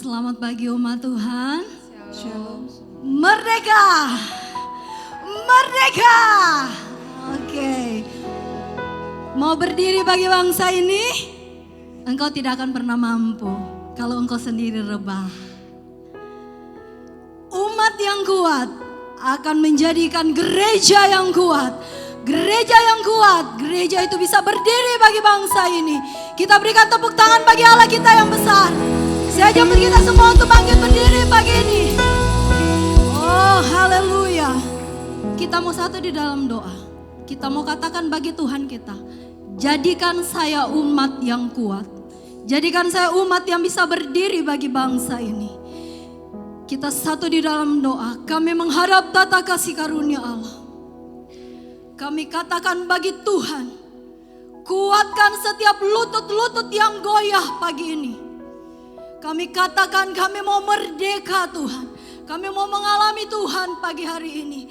Selamat pagi umat Tuhan. Shalom. Merdeka. Merdeka. Oke. Mau berdiri bagi bangsa ini? Engkau tidak akan pernah mampu kalau engkau sendiri rebah. Umat yang kuat akan menjadikan gereja yang kuat. Gereja yang kuat, gereja itu bisa berdiri bagi bangsa ini. Kita berikan tepuk tangan bagi Allah kita yang besar. Saya ajak kita semua untuk bangkit berdiri pagi ini. Oh, haleluya. Kita mau satu di dalam doa. Kita mau katakan bagi Tuhan kita, jadikan saya umat yang kuat. Jadikan saya umat yang bisa berdiri bagi bangsa ini. Kita satu di dalam doa. Kami menghadap tata kasih karunia Allah. Kami katakan bagi Tuhan, kuatkan setiap lutut-lutut yang goyah pagi ini. Kami katakan kami mau merdeka Tuhan. Kami mau mengalami Tuhan pagi hari ini.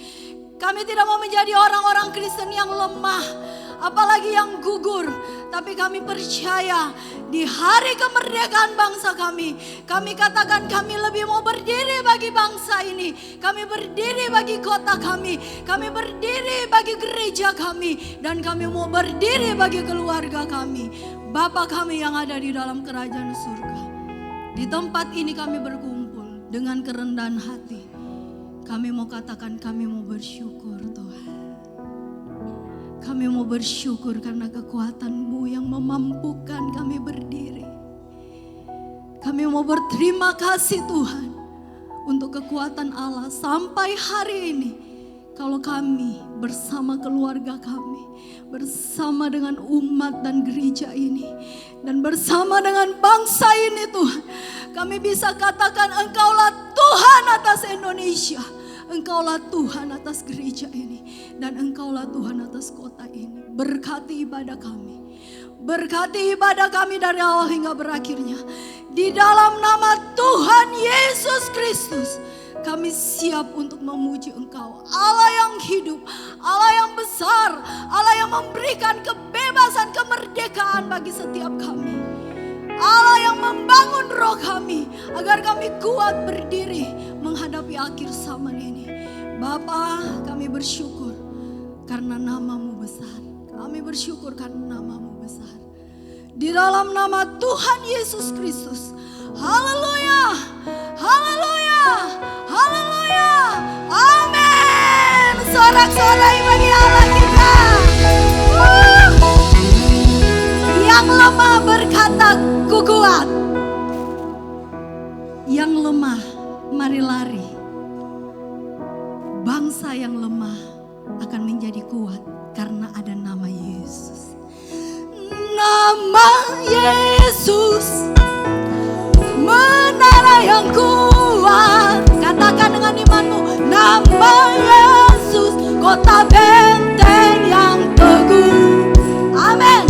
Kami tidak mau menjadi orang-orang Kristen yang lemah, apalagi yang gugur. Tapi kami percaya di hari kemerdekaan bangsa kami katakan kami lebih mau berdiri bagi bangsa ini. Kami berdiri bagi kota kami berdiri bagi gereja kami, dan kami mau berdiri bagi keluarga kami. Bapa kami yang ada di dalam kerajaan surga. Di tempat ini kami berkumpul dengan kerendahan hati. Kami mau katakan kami mau bersyukur Tuhan. Kami mau bersyukur karena kekuatan-Mu yang memampukan kami berdiri. Kami mau berterima kasih Tuhan untuk kekuatan Allah sampai hari ini. Kalau kami bersama keluarga kami, bersama dengan umat dan gereja ini, dan bersama dengan bangsa ini Tuhan, kami bisa katakan Engkaulah Tuhan atas Indonesia. Engkaulah Tuhan atas gereja ini, dan Engkaulah Tuhan atas kota ini. Berkati ibadah kami. Berkati ibadah kami dari awal hingga berakhirnya. Di dalam nama Tuhan Yesus Kristus, kami siap untuk memuji Engkau. Allah yang hidup, Allah yang besar, Allah yang memberikan kebebasan, kemerdekaan bagi setiap kami. Allah yang membangun roh kami agar kami kuat berdiri menghadapi akhir zaman ini. Bapa, kami bersyukur karena nama-Mu besar. Kami bersyukur karena nama-Mu besar. Di dalam nama Tuhan Yesus Kristus. Haleluya. Haleluya. Haleluya. Amin. Sorak-sorai bagi Allah kita. Yang lemah berkata, ku kuat. Yang lemah, mari lari. Bangsa yang lemah akan menjadi kuat karena ada nama Yesus. Nama Yesus, menara yang kuat. Katakan dengan imanmu, nama Yesus, kota benteng yang teguh. Amin.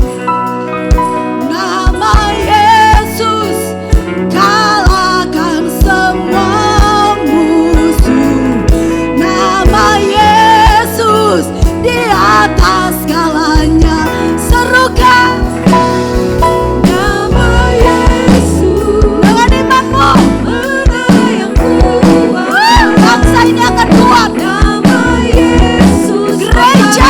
Nama Yesus, kalahkan semua musuh. Nama Yesus, di atas segalanya. Serukan nama Yesus dengan imanmu. Menara yang kuat. Bangsa ini akan kuat. Nama Yesus, gereja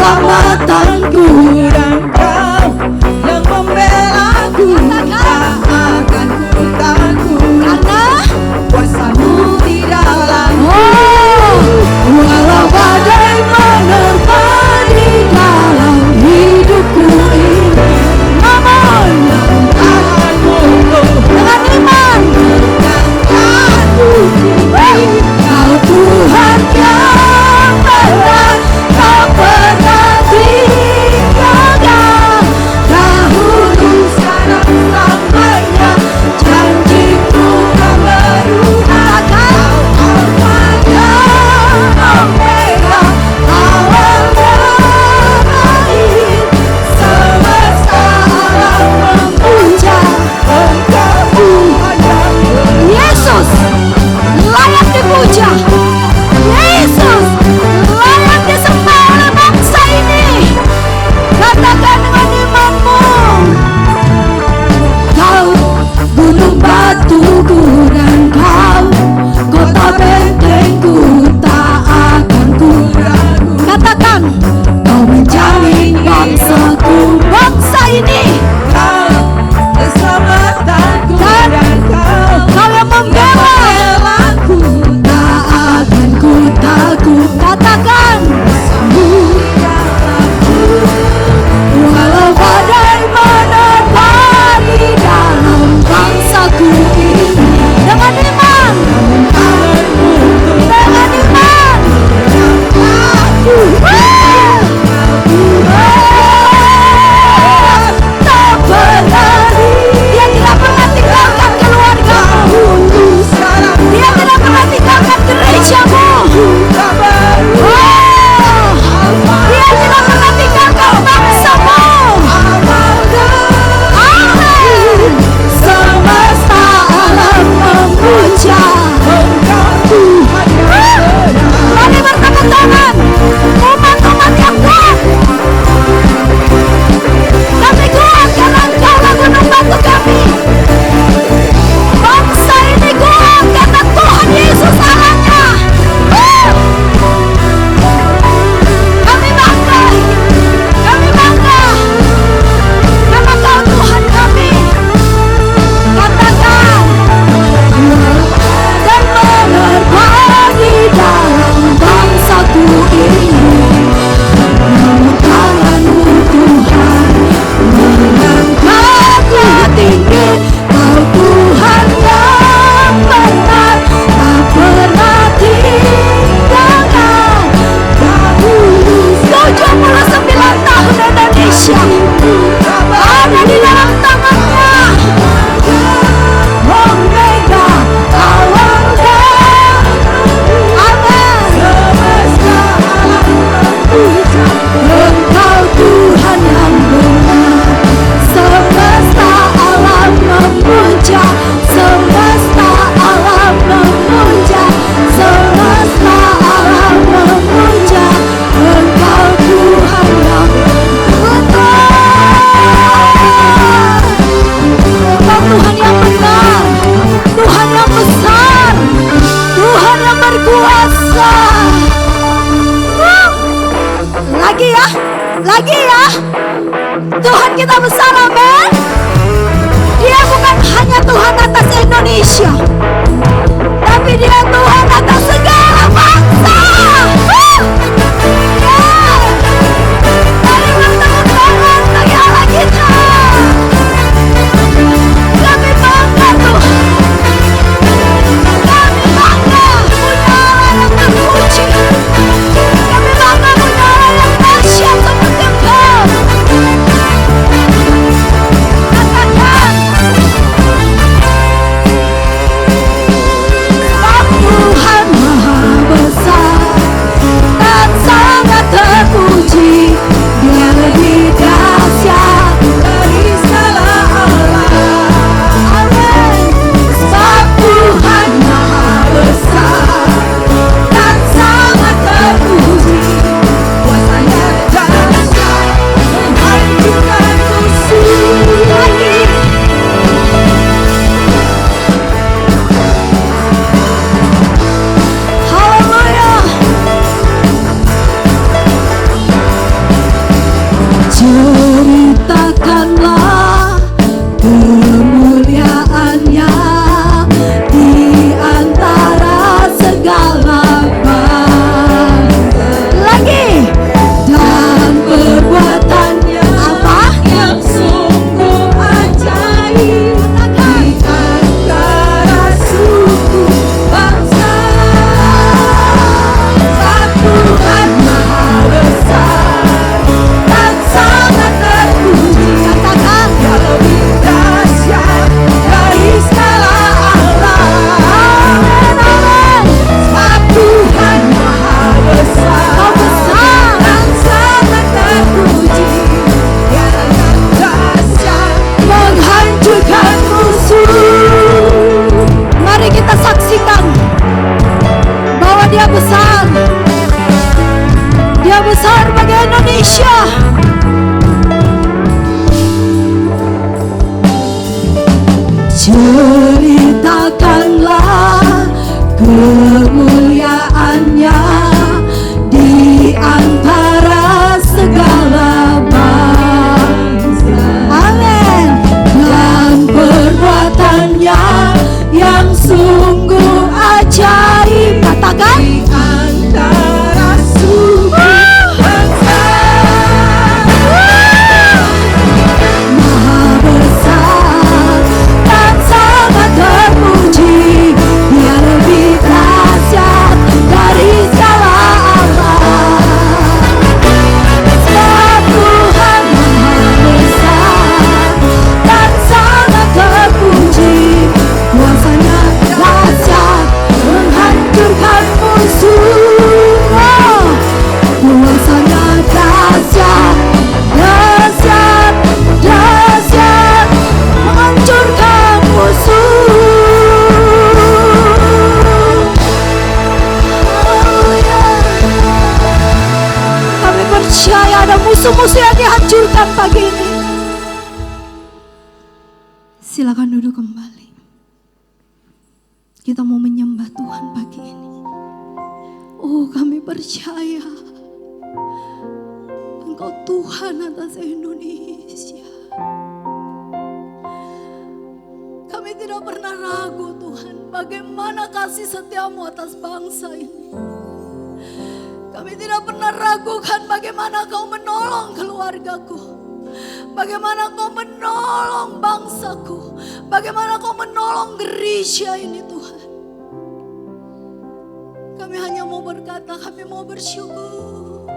keselamatanku, dan Kau yang membelaku, tak akan ku takut karena kuasa-Mu di dalamku. walau badai menerpa di dalam hidupku ini, namun Akan mundur dengan iman aku Kau Tuhan yang berat, tak pernah tinggalkan ceritakanlah kemuliaannya di antara segala bangsa. Amin. Dan perbuatannya yang sungguh ajaib. Katakan, Di antara suku bangsa. Maha besar dan sangat terpuji, Dia lebih dahsyat dari segala Allah. Sebab Tuhan Maha besar dan sangat terpuji, kuasa-Nya dahsyat menghancurkan musuh. Oh, kuasa-Nya dahsyat, dahsyat, dahsyat menghancurkan musuh. Haleluya. Kami percaya ada musuh-musuh yang dihancurkan pagi ini. Silakan duduk kembali. Kita mau menyembah Tuhan pagi ini. Oh, kami percaya Engkau Tuhan atas Indonesia. Kami tidak pernah ragu Tuhan, bagaimana kasih setiamu atas bangsa ini. Kami tidak pernah ragukan bagaimana Kau menolong keluargaku, bagaimana Kau menolong bangsaku, bagaimana Kau menolong gereja ini Tuhan. Kami hanya mau berkata, kami mau bersyukur.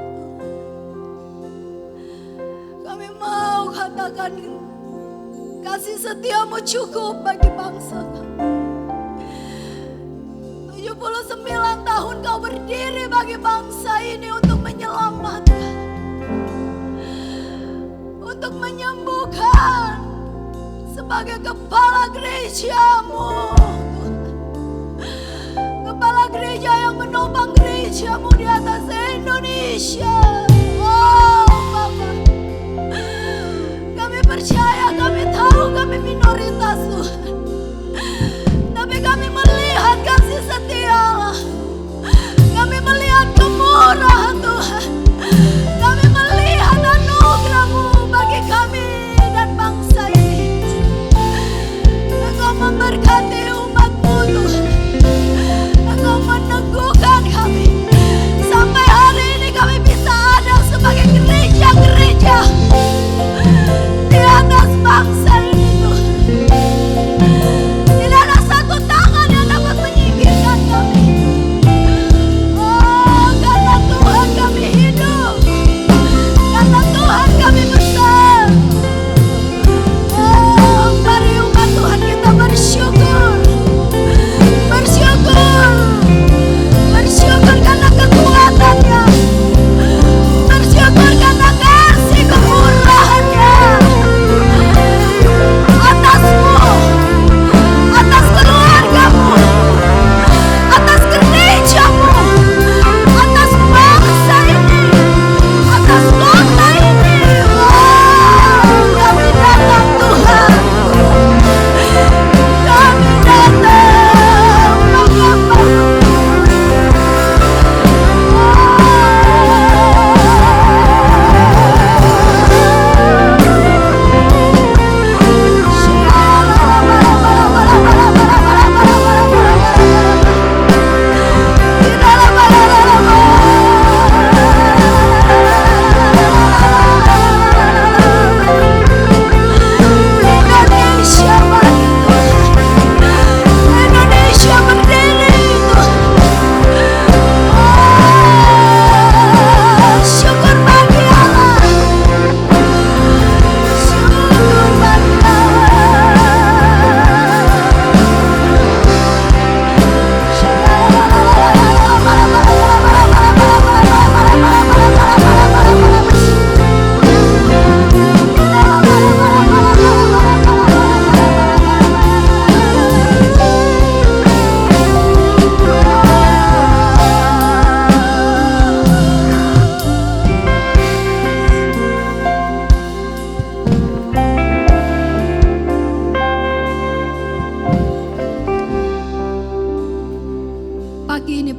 Kami mau katakan kasih setiamu cukup bagi bangsa kami. 79 tahun Kau berdiri bagi bangsa ini untuk menyelamatkan, untuk menyembuhkan sebagai kepala gerejamu, kepala gereja yang menopang gerejamu di atas Indonesia. Oh Bapa, kami percaya, kami tahu kami minoritas Tuhan, tapi kami melihat kasih setia, kami melihat kemurahan Tuhan, kami melihat anugerah-Mu bagi kami dan bangsa ini. Engkau memberkati umat-Mu Tuhan, Engkau meneguhkan kami. Sampai hari ini kami bisa ada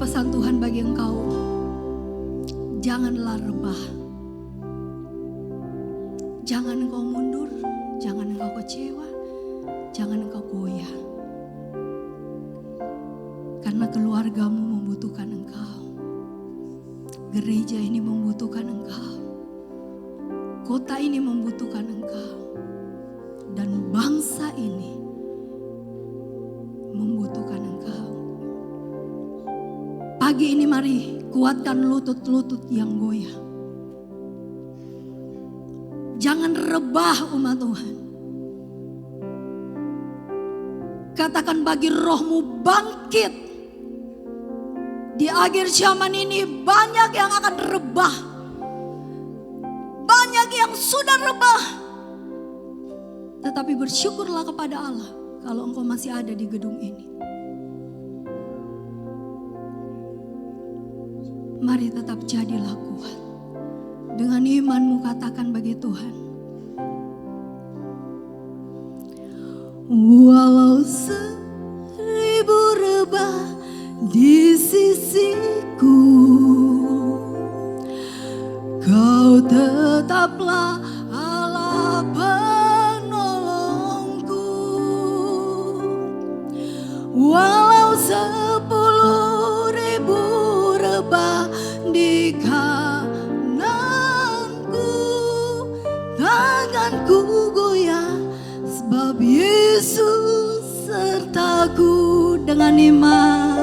pesan Tuhan bagi engkau, janganlah rebah. Jangan engkau mundur, jangan engkau kecewa, jangan engkau goyah. Karena keluargamu membutuhkan engkau. Gereja ini membutuhkan engkau. Kota ini membutuhkan engkau. Dan bangsa ini membutuhkan engkau. Pagi ini mari kuatkan lutut-lutut yang goyah. Jangan rebah umat Tuhan. Katakan bagi rohmu bangkit. Di akhir zaman ini banyak yang akan rebah. Banyak yang sudah rebah. Tetapi bersyukurlah kepada Allah kalau engkau masih ada di gedung ini. Mari tetap jadilah kuat. Dengan imanmu katakan bagi Tuhan. Walau 1000 rebah di sisiku, Kau tetaplah Allah penolongku. Walau 10.000 rebah di kananku, tanganku goyah sebab Yesus sertaku. Dengan iman.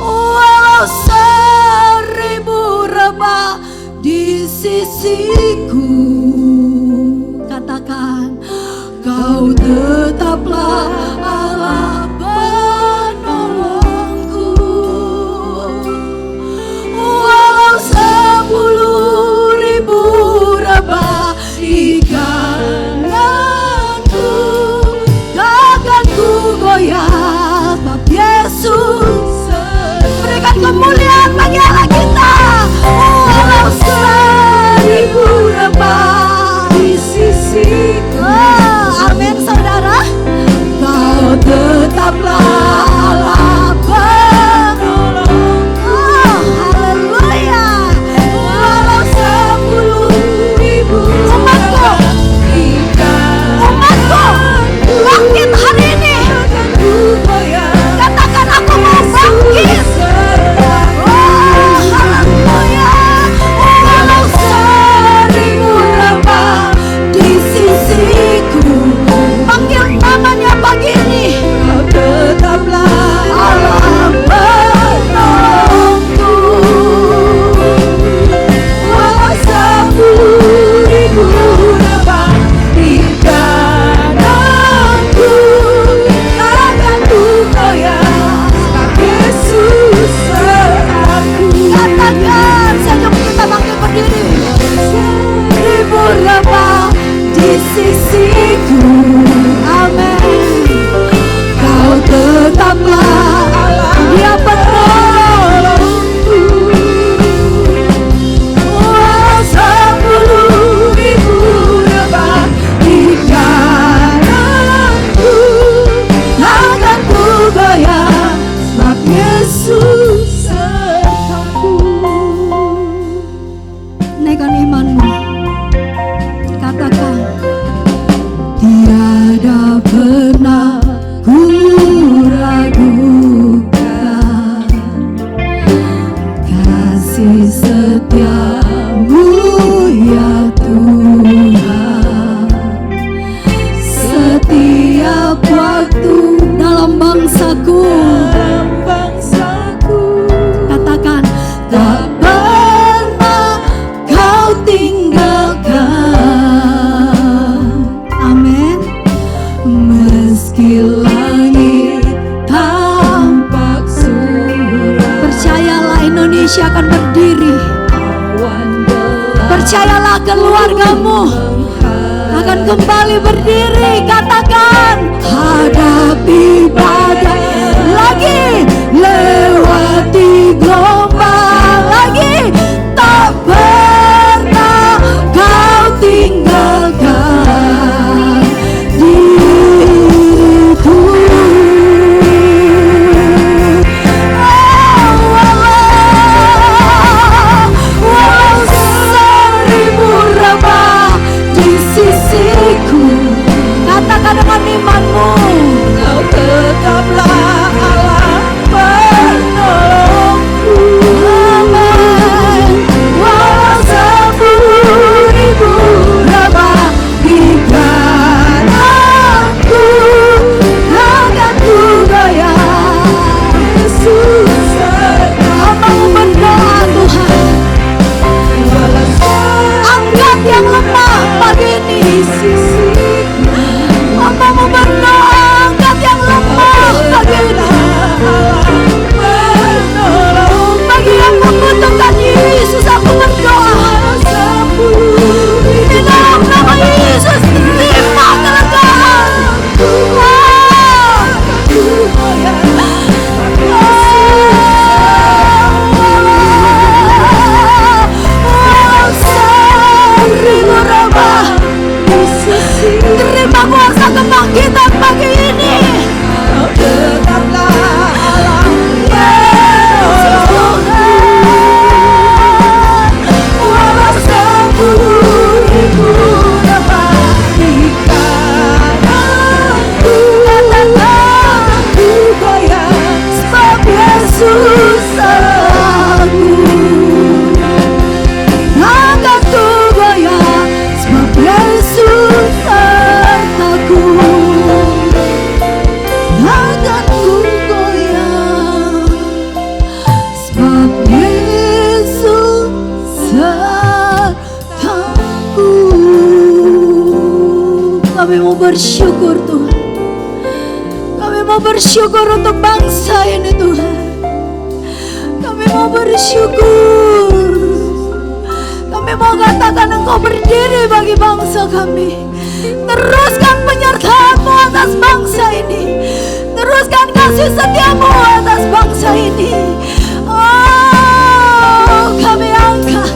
Walau 1000 rebah di sisiku, katakan Kau tetaplah Allah penolongku. Walau 10.000 rebah di kananku, takkan ku goyah sebab Yesus. Berikan kemuliaan bagi Allah kita. Walau 1000 rebah di sisiku. Amin saudara. Kau tetaplah Allah penolongku. Haleluya. Walau 10.000 umatku, bangkit hari ini. Katakan aku mau bangkit. Haleluya. Walau 1000 rebah di sisiku, panggil namanya pagi ini. Kau tetaplah Allah penolongku. Walau 10.000 rebah di kananku, takkan ku goyah sebab Yesus sertaku. Katakan sejak kita bangkit berdiri. 1000 rebah di sisiku. Amin. Kau tetaplah Dia penolongku. Walau 10.000 rebah di kananku, takkan ku goyah sebab Yesus sertaku. Naikkan imanmu. Katakan tiada pernah ku ragukan kasih setiamu ya Tuhan. Setiap waktu dalam bangsaku, katakan tak pernah Kau tinggalkan. Amin. Meski langit tampak suram, percayalah Indonesia akan berdiri. Percayalah keluargamu akan kembali berdiri. Katakan hadapi badai lagi, lewati gelombang lagi, tak pernah Kau tinggalkan diriku. Oh, bersyukur Tuhan. Kami mau bersyukur untuk bangsa ini Tuhan. Kami mau bersyukur. Kami mau katakan Engkau berdiri bagi bangsa kami. Teruskan penyertaan-Mu atas bangsa ini. Teruskan kasih setia-Mu atas bangsa ini. Oh, kami angkat.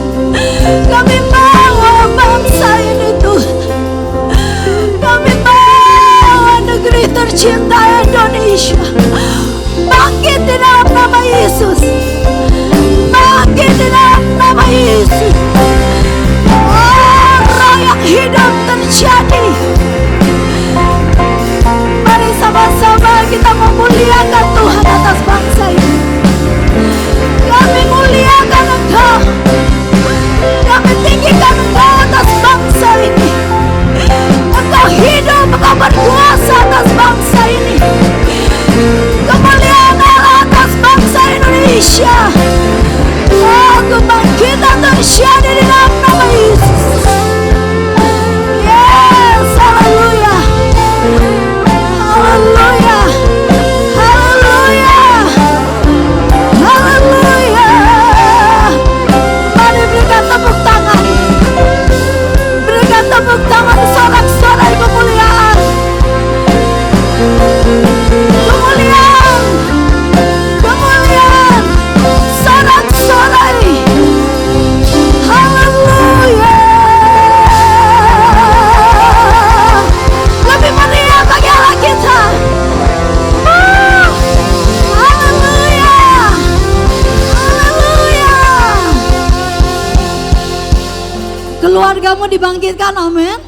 Kami bawa bangsa ini Tuhan. Kami bawa negeri tercinta Indonesia. Bangkit di dalam nama Yesus. Bangkit di dalam nama Yesus. Oh, roh yang hidup terjadi. Mari sama-sama kita memuliakan Tuhan atas bangsa ini. Kami muliakan Engkau. Kami tinggikan Engkau atas bangsa ini. Engkau hidup, Engkau berkuasa atas bangsa ini. Kemuliaan Allah atas bangsa Indonesia. Oh, kebangkitan terjadi di dalam nama Yesus. Yes, haleluya. Haleluya. Haleluya. Haleluya. Mari berikan tepuk tangan. Berikan tepuk tangan sorak-sorai kemuliaan. Kemuliaan. Kemuliaan. Sorak-sorai. Haleluya. Lebih meriah bagi Allah kita. Haleluya. Haleluya. Keluargamu dibangkitkan, amin.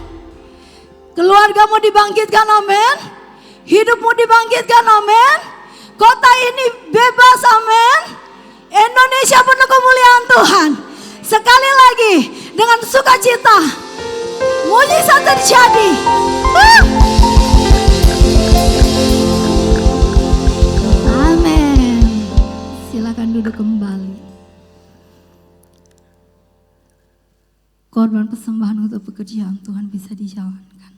Keluargamu dibangkitkan, amin. Hidupmu dibangkitkan, amin. Kota ini bebas, amin. Indonesia penuh kemuliaan Tuhan. Sekali lagi dengan sukacita, mujizat terjadi. Amin. Silakan duduk kembali. Korban persembahan untuk pekerjaan Tuhan bisa dijalankan.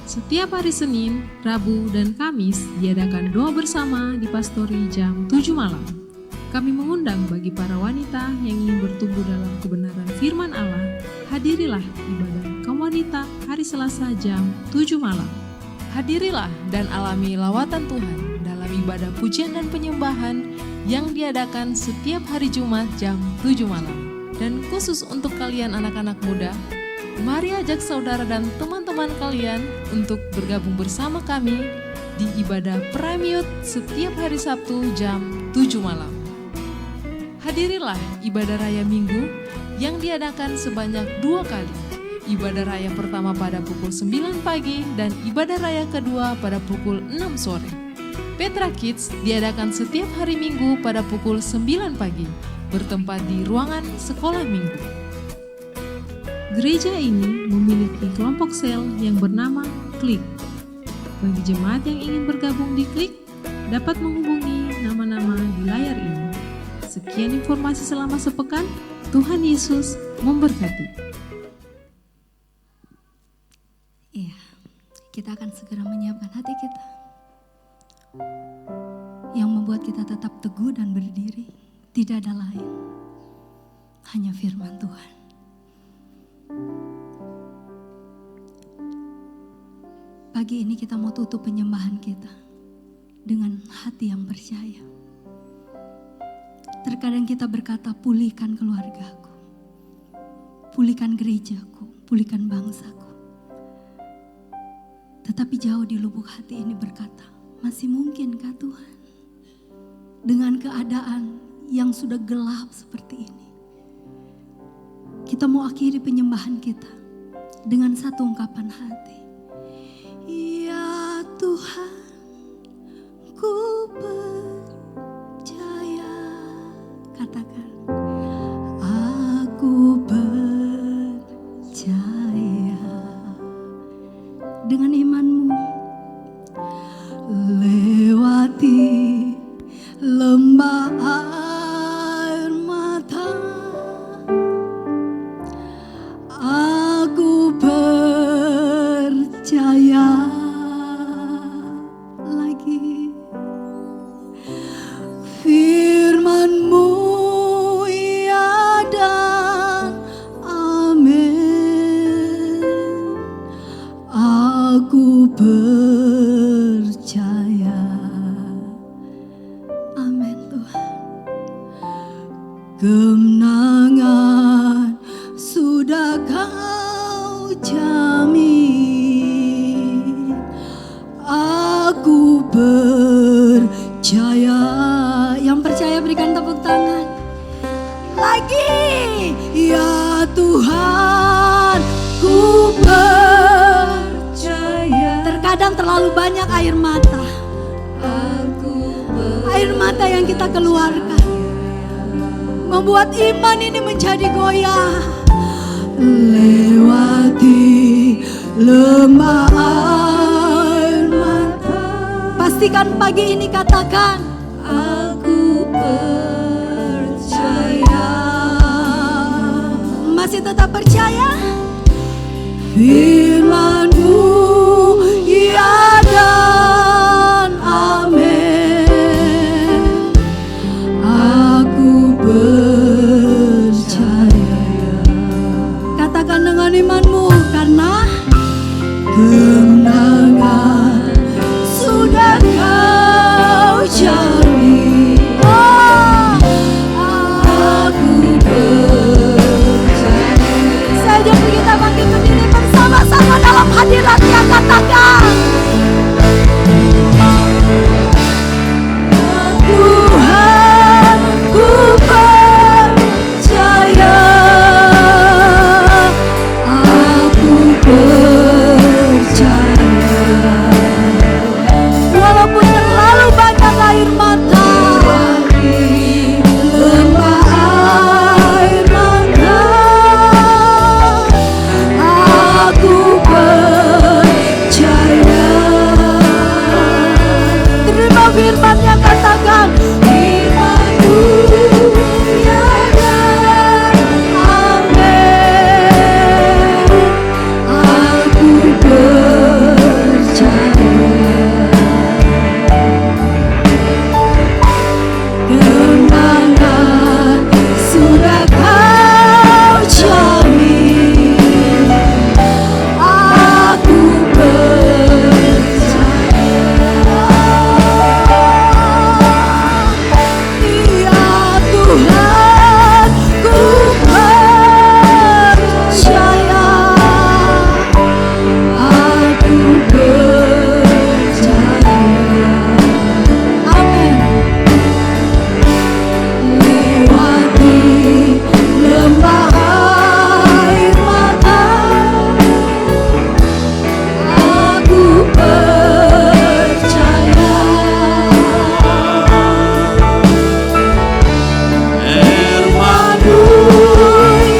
Setiap hari Senin, Rabu, dan Kamis diadakan doa bersama di Pastori jam 7 malam. Kami mengundang bagi para wanita yang ingin bertumbuh dalam kebenaran firman Allah, hadirilah ibadah kaum wanita hari Selasa jam 7 malam. Hadirilah dan alami lawatan Tuhan dalam ibadah pujian dan penyembahan yang diadakan setiap hari Jumat jam 7 malam. Dan khusus untuk kalian anak-anak muda, mari ajak saudara dan teman-teman kalian untuk bergabung bersama kami di ibadah Prime Youth setiap hari Sabtu jam 7 malam. Hadirilah ibadah raya Minggu yang diadakan sebanyak 2 kali. Ibadah raya pertama pada pukul 9 pagi dan ibadah raya kedua pada pukul 6 sore. Petra Kids diadakan setiap hari Minggu pada pukul 9 pagi, bertempat di ruangan sekolah minggu. Gereja ini memiliki kelompok sel yang bernama Klik. Bagi jemaat yang ingin bergabung di Klik, dapat menghubungi nama-nama di layar ini. Sekian informasi selama sepekan. Tuhan Yesus memberkati. Iya, kita akan segera menyiapkan hati kita. Yang membuat kita tetap teguh dan berdiri, tidak ada lain, hanya firman Tuhan. Pagi ini kita mau tutup penyembahan kita dengan hati yang percaya. Terkadang kita berkata, pulihkan keluargaku, pulihkan gerejaku, pulihkan bangsaku. Tetapi jauh di lubuk hati ini berkata, masih mungkinkah Tuhan? Dengan keadaan yang sudah gelap seperti ini. Kita mau akhiri penyembahan kita dengan satu ungkapan hati. Ya Tuhan, ku percaya. Katakan, aku percaya. Dengan imanmu, lewati lembah air mata, Tuhan, ku percaya. Terkadang terlalu banyak air mata. Air mata yang kita keluarkan membuat iman ini menjadi goyah. Lewati lembah air mata. Pastikan pagi ini katakan, aku percaya. Masih tetap percaya? Firman-Mu ya dan amin. Aku percaya. Katakan dengan imanmu, karena kemenangan sudah Kau jalani. Oh, aku percaya. Sejak kita bangkit berdiri bersama-sama dalam hadirat-Nya, katakan, Tuhan, ku percaya. Aku percaya. Walaupun terlalu banyak air mata, lembah air mata, aku percaya. Terima firman yang katakan, firman-Mu ya dan amin. Aku percaya. Kemenangan sudah Kau jamin. Aku percaya. Ya Tuhan, ku percaya. Aku percaya. Amin. Lewati lembah air mata, aku percaya. Firman-Mu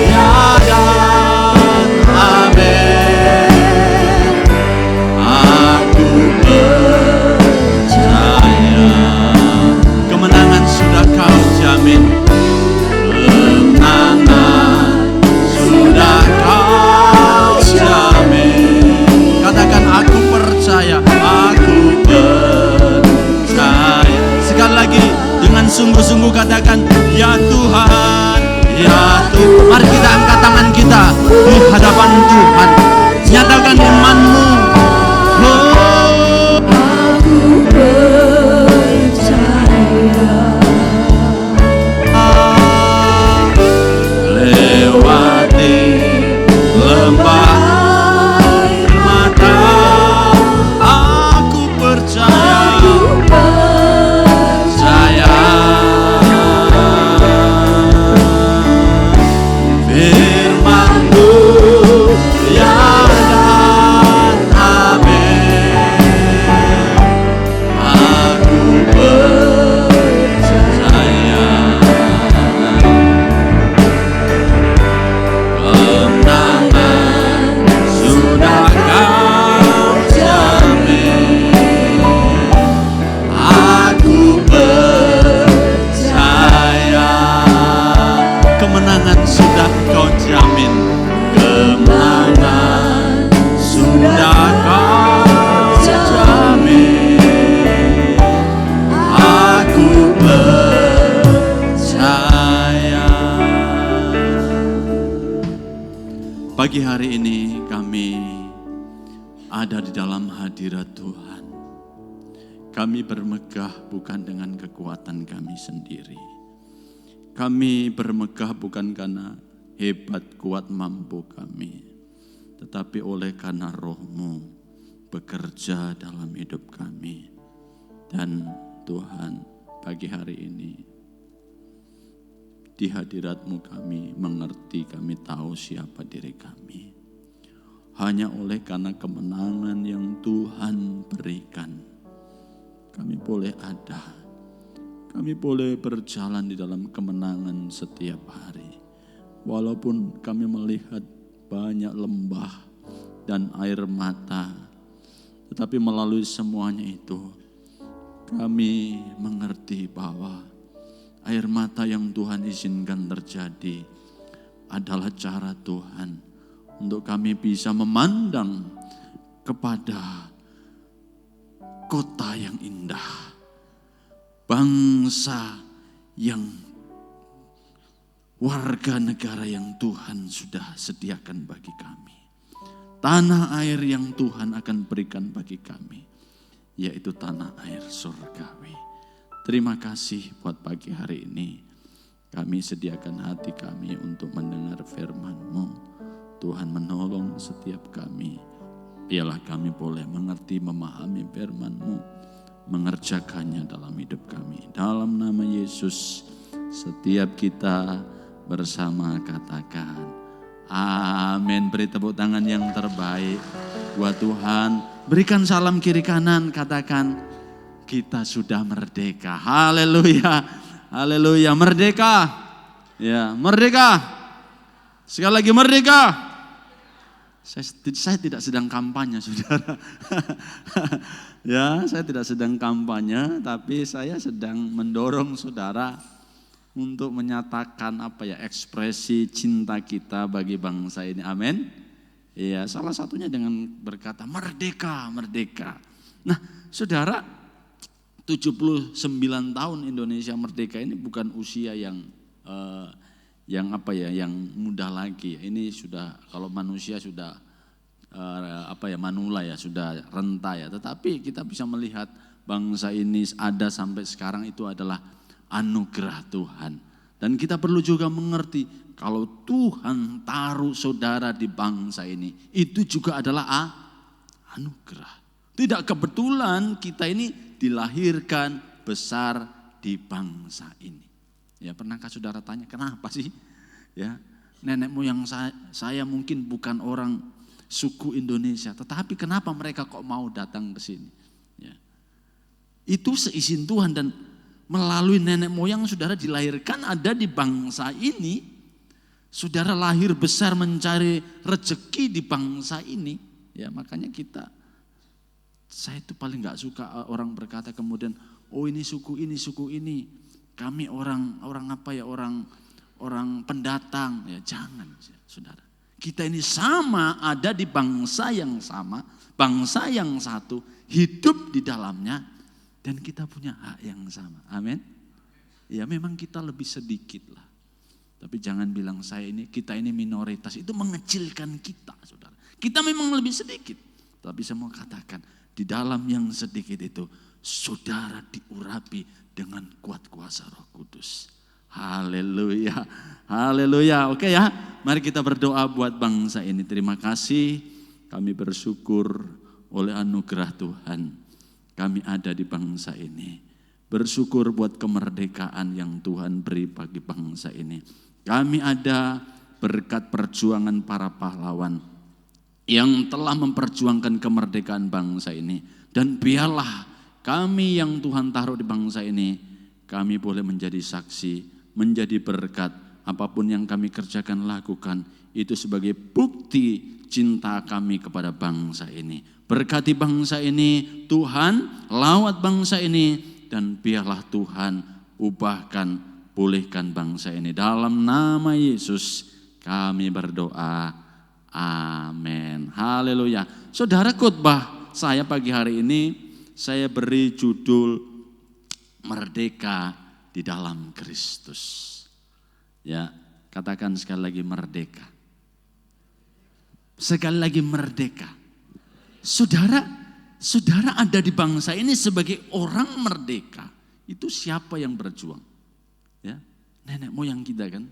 ya dan amin. Aku percaya. Kemenangan sudah Kau jamin. Kemenangan sudah Kau jamin. Katakan, aku percaya. Aku percaya. Sekali lagi dengan sungguh-sungguh katakan, ya Tuhan, ya Tuhan. Mari kita angkat tangan kita di hadapan Tuhan. Nyatakan iman-Mu. Oh, Aku percaya. lewati lembah air mata, aku percaya. Percaya. Firman-Mu ya dan amin. Aku percaya. Kemenangan sudah Kau jamin. Aku percaya. Kemenangan sudah Kau jamin. Kemenangan sudah Kau jamin. Aku percaya. Pagi hari ini kami ada di dalam hadirat Tuhan. Kami bermegah bukan dengan kekuatan kami sendiri. Kami bermegah bukan karena hebat, kuat, mampu kami, tetapi oleh karena Roh-Mu bekerja dalam hidup kami. Dan Tuhan, pagi hari ini Di hadirat-Mu kami mengerti, kami tahu siapa diri kami. Hanya oleh karena kemenangan yang Tuhan berikan, kami boleh ada. Kami boleh berjalan di dalam kemenangan setiap hari. Walaupun kami melihat banyak lembah dan air mata, tetapi melalui semuanya itu, kami mengerti bahwa air mata yang Tuhan izinkan terjadi adalah cara Tuhan untuk kami bisa memandang kepada kota yang indah, bangsa yang warga negara yang Tuhan sudah sediakan bagi kami, tanah air yang Tuhan akan berikan bagi kami, yaitu tanah air surgawi. Terima kasih buat pagi hari ini. Kami sediakan hati kami untuk mendengar firman-Mu. Tuhan menolong setiap kami. Biarlah kami boleh mengerti, memahami firman-Mu, mengerjakannya dalam hidup kami. Dalam nama Yesus, setiap kita bersama katakan amin. Beri tepuk tangan yang terbaik buat Tuhan. Berikan salam kiri kanan, katakan kita sudah merdeka. Haleluya, haleluya, merdeka. Ya, merdeka. Sekali lagi merdeka. Saya tidak sedang kampanye, saudara. Ya, saya tidak sedang kampanye, tapi saya sedang mendorong saudara untuk menyatakan ekspresi cinta kita bagi bangsa ini. Amin. Iya, salah satunya dengan berkata merdeka, merdeka. Nah, saudara, 79 tahun Indonesia merdeka ini bukan usia yang mudah lagi. Ini sudah, kalau manusia sudah manula ya, sudah renta ya. Tetapi kita bisa melihat bangsa ini ada sampai sekarang itu adalah anugerah Tuhan. Dan kita perlu juga mengerti kalau Tuhan taruh saudara di bangsa ini, itu juga adalah anugerah. Tidak kebetulan kita ini dilahirkan besar di bangsa ini. Ya, pernahkah saudara tanya kenapa sih? Ya, nenek moyang saya mungkin bukan orang suku Indonesia, tetapi kenapa mereka kok mau datang ke sini? Ya. Itu seizin Tuhan, dan melalui nenek moyang saudara dilahirkan ada di bangsa ini. Saudara lahir besar mencari rezeki di bangsa ini. Ya, makanya saya itu paling gak suka orang berkata kemudian, oh ini suku ini. Kami orang pendatang. Ya, jangan saudara. Kita ini sama, ada di bangsa yang sama, bangsa yang satu, hidup di dalamnya, dan kita punya hak yang sama. Amin. Ya, memang kita lebih sedikit lah. Tapi jangan bilang kita ini minoritas, itu mengecilkan kita, saudara. Kita memang lebih sedikit. Tapi saya mau katakan, di dalam yang sedikit itu, saudara diurapi dengan kuat kuasa Roh Kudus. Haleluya, haleluya. Oke ya, mari kita berdoa buat bangsa ini. Terima kasih, kami bersyukur oleh anugerah Tuhan. Kami ada di bangsa ini. Bersyukur buat kemerdekaan yang Tuhan beri bagi bangsa ini. Kami ada berkat perjuangan para pahlawan yang telah memperjuangkan kemerdekaan bangsa ini. Dan biarlah kami yang Tuhan taruh di bangsa ini, kami boleh menjadi saksi, menjadi berkat. Apapun yang kami kerjakan, lakukan, itu sebagai bukti cinta kami kepada bangsa ini. Berkati bangsa ini, Tuhan, lawat bangsa ini, dan biarlah Tuhan ubahkan, pulihkan bangsa ini. Dalam nama Yesus kami berdoa, amin. Haleluya. Saudara, khotbah saya pagi hari ini, saya beri judul Merdeka di dalam Kristus. Ya, katakan sekali lagi merdeka. Sekali lagi merdeka. Saudara ada di bangsa ini sebagai orang merdeka. Itu siapa yang berjuang? Ya, nenek moyang kita kan.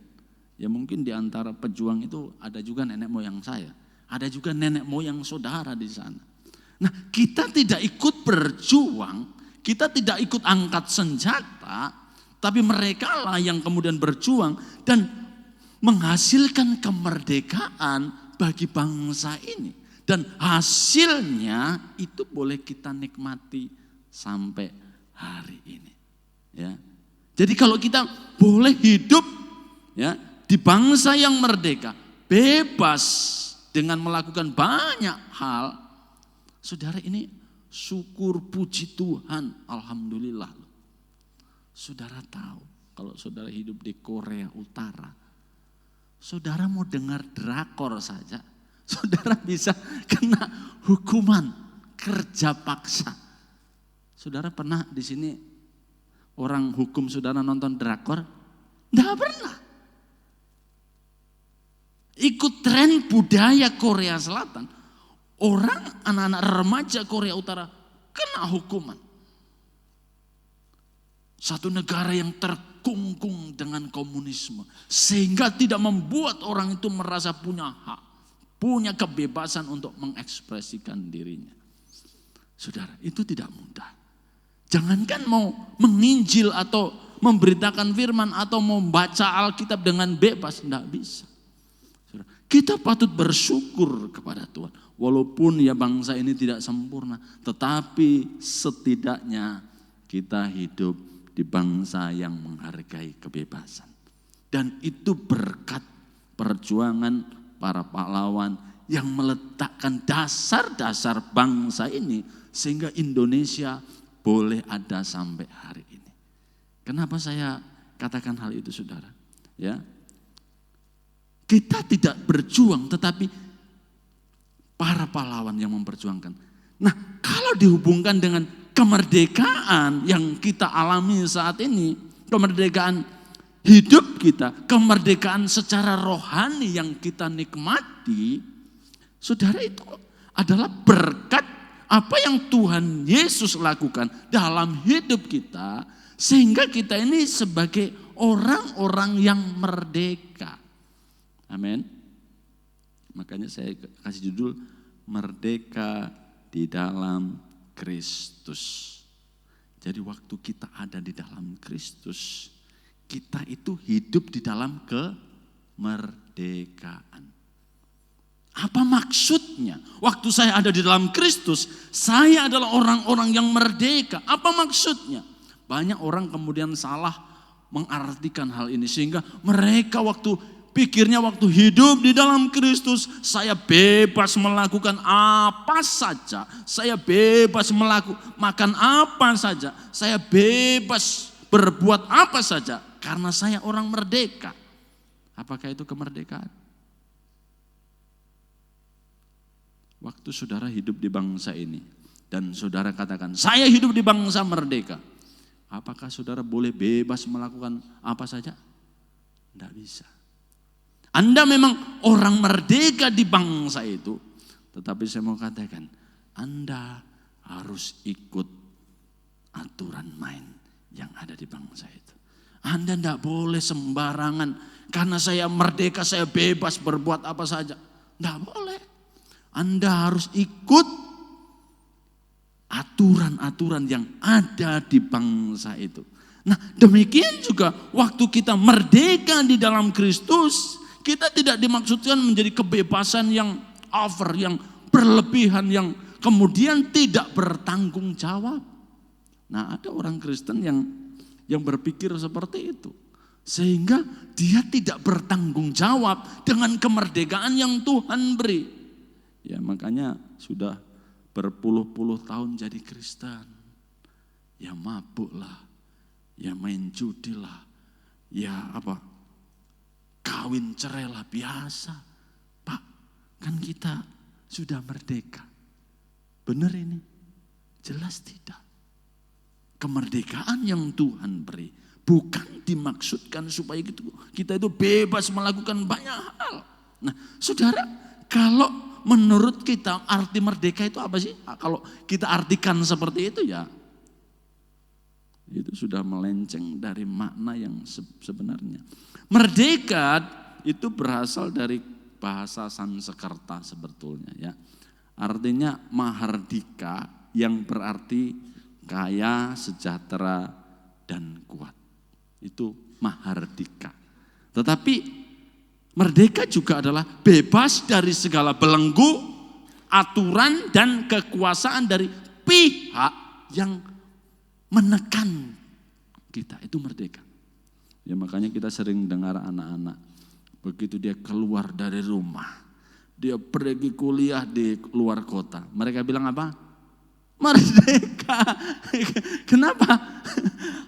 Ya, mungkin di antara pejuang itu ada juga nenek moyang saya. Ada juga nenek moyang saudara di sana. Nah, kita tidak ikut berjuang, kita tidak ikut angkat senjata, Tapi mereka lah yang kemudian berjuang dan menghasilkan kemerdekaan bagi bangsa ini. Dan hasilnya itu boleh kita nikmati sampai hari ini. Ya. Jadi kalau kita boleh hidup ya di bangsa yang merdeka, bebas dengan melakukan banyak hal, saudara, ini syukur puji Tuhan, alhamdulillah. Saudara tahu kalau saudara hidup di Korea Utara, saudara mau dengar drakor saja, saudara bisa kena hukuman kerja paksa. Saudara pernah di sini orang hukum saudara nonton drakor? Tidak pernah. Ikut tren budaya Korea Selatan, orang anak-anak remaja Korea Utara kena hukuman. Satu negara yang terkungkung dengan komunisme, sehingga tidak membuat orang itu merasa punya hak, punya kebebasan untuk mengekspresikan dirinya. Saudara, itu tidak mudah. Jangankan mau menginjil atau memberitakan firman atau membaca Alkitab dengan bebas, tidak bisa. Saudara, kita patut bersyukur kepada Tuhan. Walaupun ya bangsa ini tidak sempurna, tetapi setidaknya kita hidup di bangsa yang menghargai kebebasan. Dan itu berkat perjuangan para pahlawan yang meletakkan dasar-dasar bangsa ini sehingga Indonesia boleh ada sampai hari ini. Kenapa saya katakan hal itu, saudara? Ya, kita tidak berjuang, tetapi para pahlawan yang memperjuangkan. Nah, kalau dihubungkan dengan kemerdekaan yang kita alami saat ini, kemerdekaan hidup kita, kemerdekaan secara rohani yang kita nikmati, saudara, itu adalah berkat apa yang Tuhan Yesus lakukan dalam hidup kita, sehingga kita ini sebagai orang-orang yang merdeka. Amin. Makanya saya kasih judul Merdeka di dalam Kristus. Jadi waktu kita ada di dalam Kristus, kita itu hidup di dalam kemerdekaan. Apa maksudnya? Waktu saya ada di dalam Kristus, saya adalah orang-orang yang merdeka. Apa maksudnya? Banyak orang kemudian salah mengartikan hal ini, sehingga mereka pikirnya waktu hidup di dalam Kristus, saya bebas melakukan apa saja. Saya bebas makan apa saja. Saya bebas berbuat apa saja. Karena saya orang merdeka. Apakah itu kemerdekaan? Waktu saudara hidup di bangsa ini dan saudara katakan, saya hidup di bangsa merdeka. Apakah saudara boleh bebas melakukan apa saja? Tidak bisa. Anda memang orang merdeka di bangsa itu, tetapi saya mau katakan, Anda harus ikut aturan main yang ada di bangsa itu. Anda tidak boleh sembarangan, karena saya merdeka, saya bebas berbuat apa saja. Tidak boleh. Anda harus ikut aturan-aturan yang ada di bangsa itu. Nah, demikian juga waktu kita merdeka di dalam Kristus, kita tidak dimaksudkan menjadi kebebasan yang over, yang berlebihan, yang kemudian tidak bertanggung jawab. Nah, ada orang Kristen yang berpikir seperti itu. Sehingga dia tidak bertanggung jawab dengan kemerdekaan yang Tuhan beri. Ya, makanya sudah berpuluh-puluh tahun jadi Kristen. Ya mabuk lah, ya main judi lah, ya kawin cerai lah, biasa. Pak, kan kita sudah merdeka. Benar ini? Jelas tidak. Kemerdekaan yang Tuhan beri bukan dimaksudkan supaya kita itu bebas melakukan banyak hal. Nah, saudara, kalau menurut kita arti merdeka itu apa sih? Kalau kita artikan seperti itu, ya itu sudah melenceng dari makna yang sebenarnya. Merdeka itu berasal dari bahasa Sanskerta sebetulnya, ya. Artinya mahardika, yang berarti kaya, sejahtera, dan kuat. Itu mahardika. Tetapi merdeka juga adalah bebas dari segala belenggu, aturan dan kekuasaan dari pihak yang menekan kita. Itu merdeka. Ya makanya kita sering dengar anak-anak, begitu dia keluar dari rumah, dia pergi kuliah di luar kota, mereka bilang apa? Merdeka. Kenapa?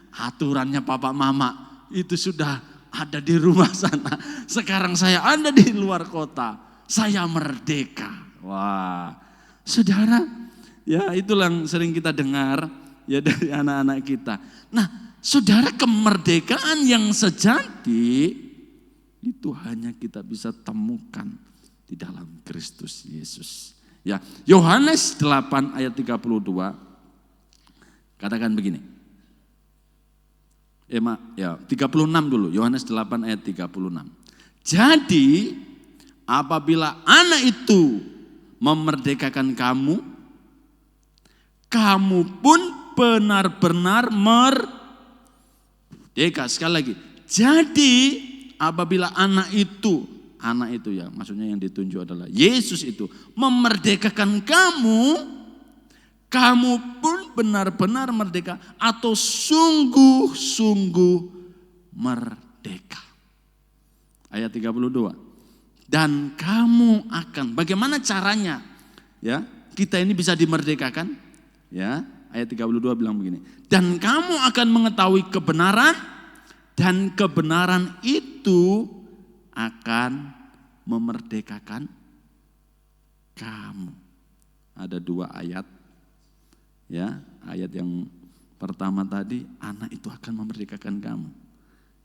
Aturannya papa mama itu sudah ada di rumah sana. Sekarang saya ada di luar kota, saya merdeka. Wah, saudara, ya itulah yang sering kita dengar ya dari anak-anak kita. Nah, saudara, kemerdekaan yang sejati itu hanya kita bisa temukan di dalam Kristus Yesus. Ya, Yohanes 8 ayat 32 katakan begini. 36 dulu, Yohanes 8 ayat 36. Jadi, apabila anak itu memerdekakan kamu, kamu pun benar-benar merdeka. Sekali lagi, jadi apabila anak itu ya, maksudnya yang ditunjuk adalah Yesus itu memerdekakan kamu, kamu pun benar-benar merdeka atau sungguh-sungguh merdeka. Ayat 32. Dan kamu akan, bagaimana caranya ya kita ini bisa dimerdekakan? Ya, ayat 32 bilang begini. Dan kamu akan mengetahui kebenaran, dan kebenaran itu akan memerdekakan kamu. Ada 2 ayat. Ya, ayat yang pertama tadi, anak itu akan memerdekakan kamu.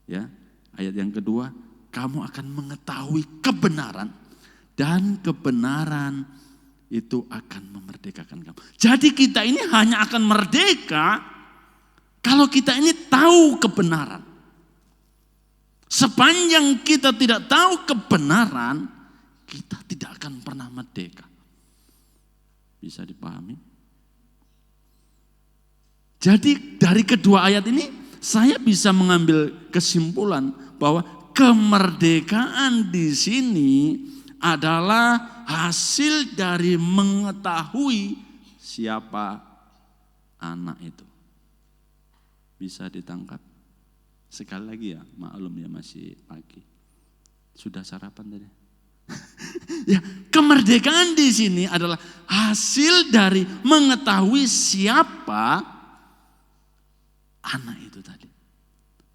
Ya, ayat yang kedua, kamu akan mengetahui kebenaran, dan kebenaran itu akan memerdekakan kamu. Jadi kita ini hanya akan merdeka kalau kita ini tahu kebenaran. Sepanjang kita tidak tahu kebenaran, kita tidak akan pernah merdeka. Bisa dipahami? Jadi dari kedua ayat ini saya bisa mengambil kesimpulan bahwa kemerdekaan di sini adalah hasil dari mengetahui siapa anak itu. Bisa ditangkap? Sekali lagi ya, maklum ya masih pagi. Sudah sarapan tadi? Ya, kemerdekaan di sini adalah hasil dari mengetahui siapa anak itu tadi.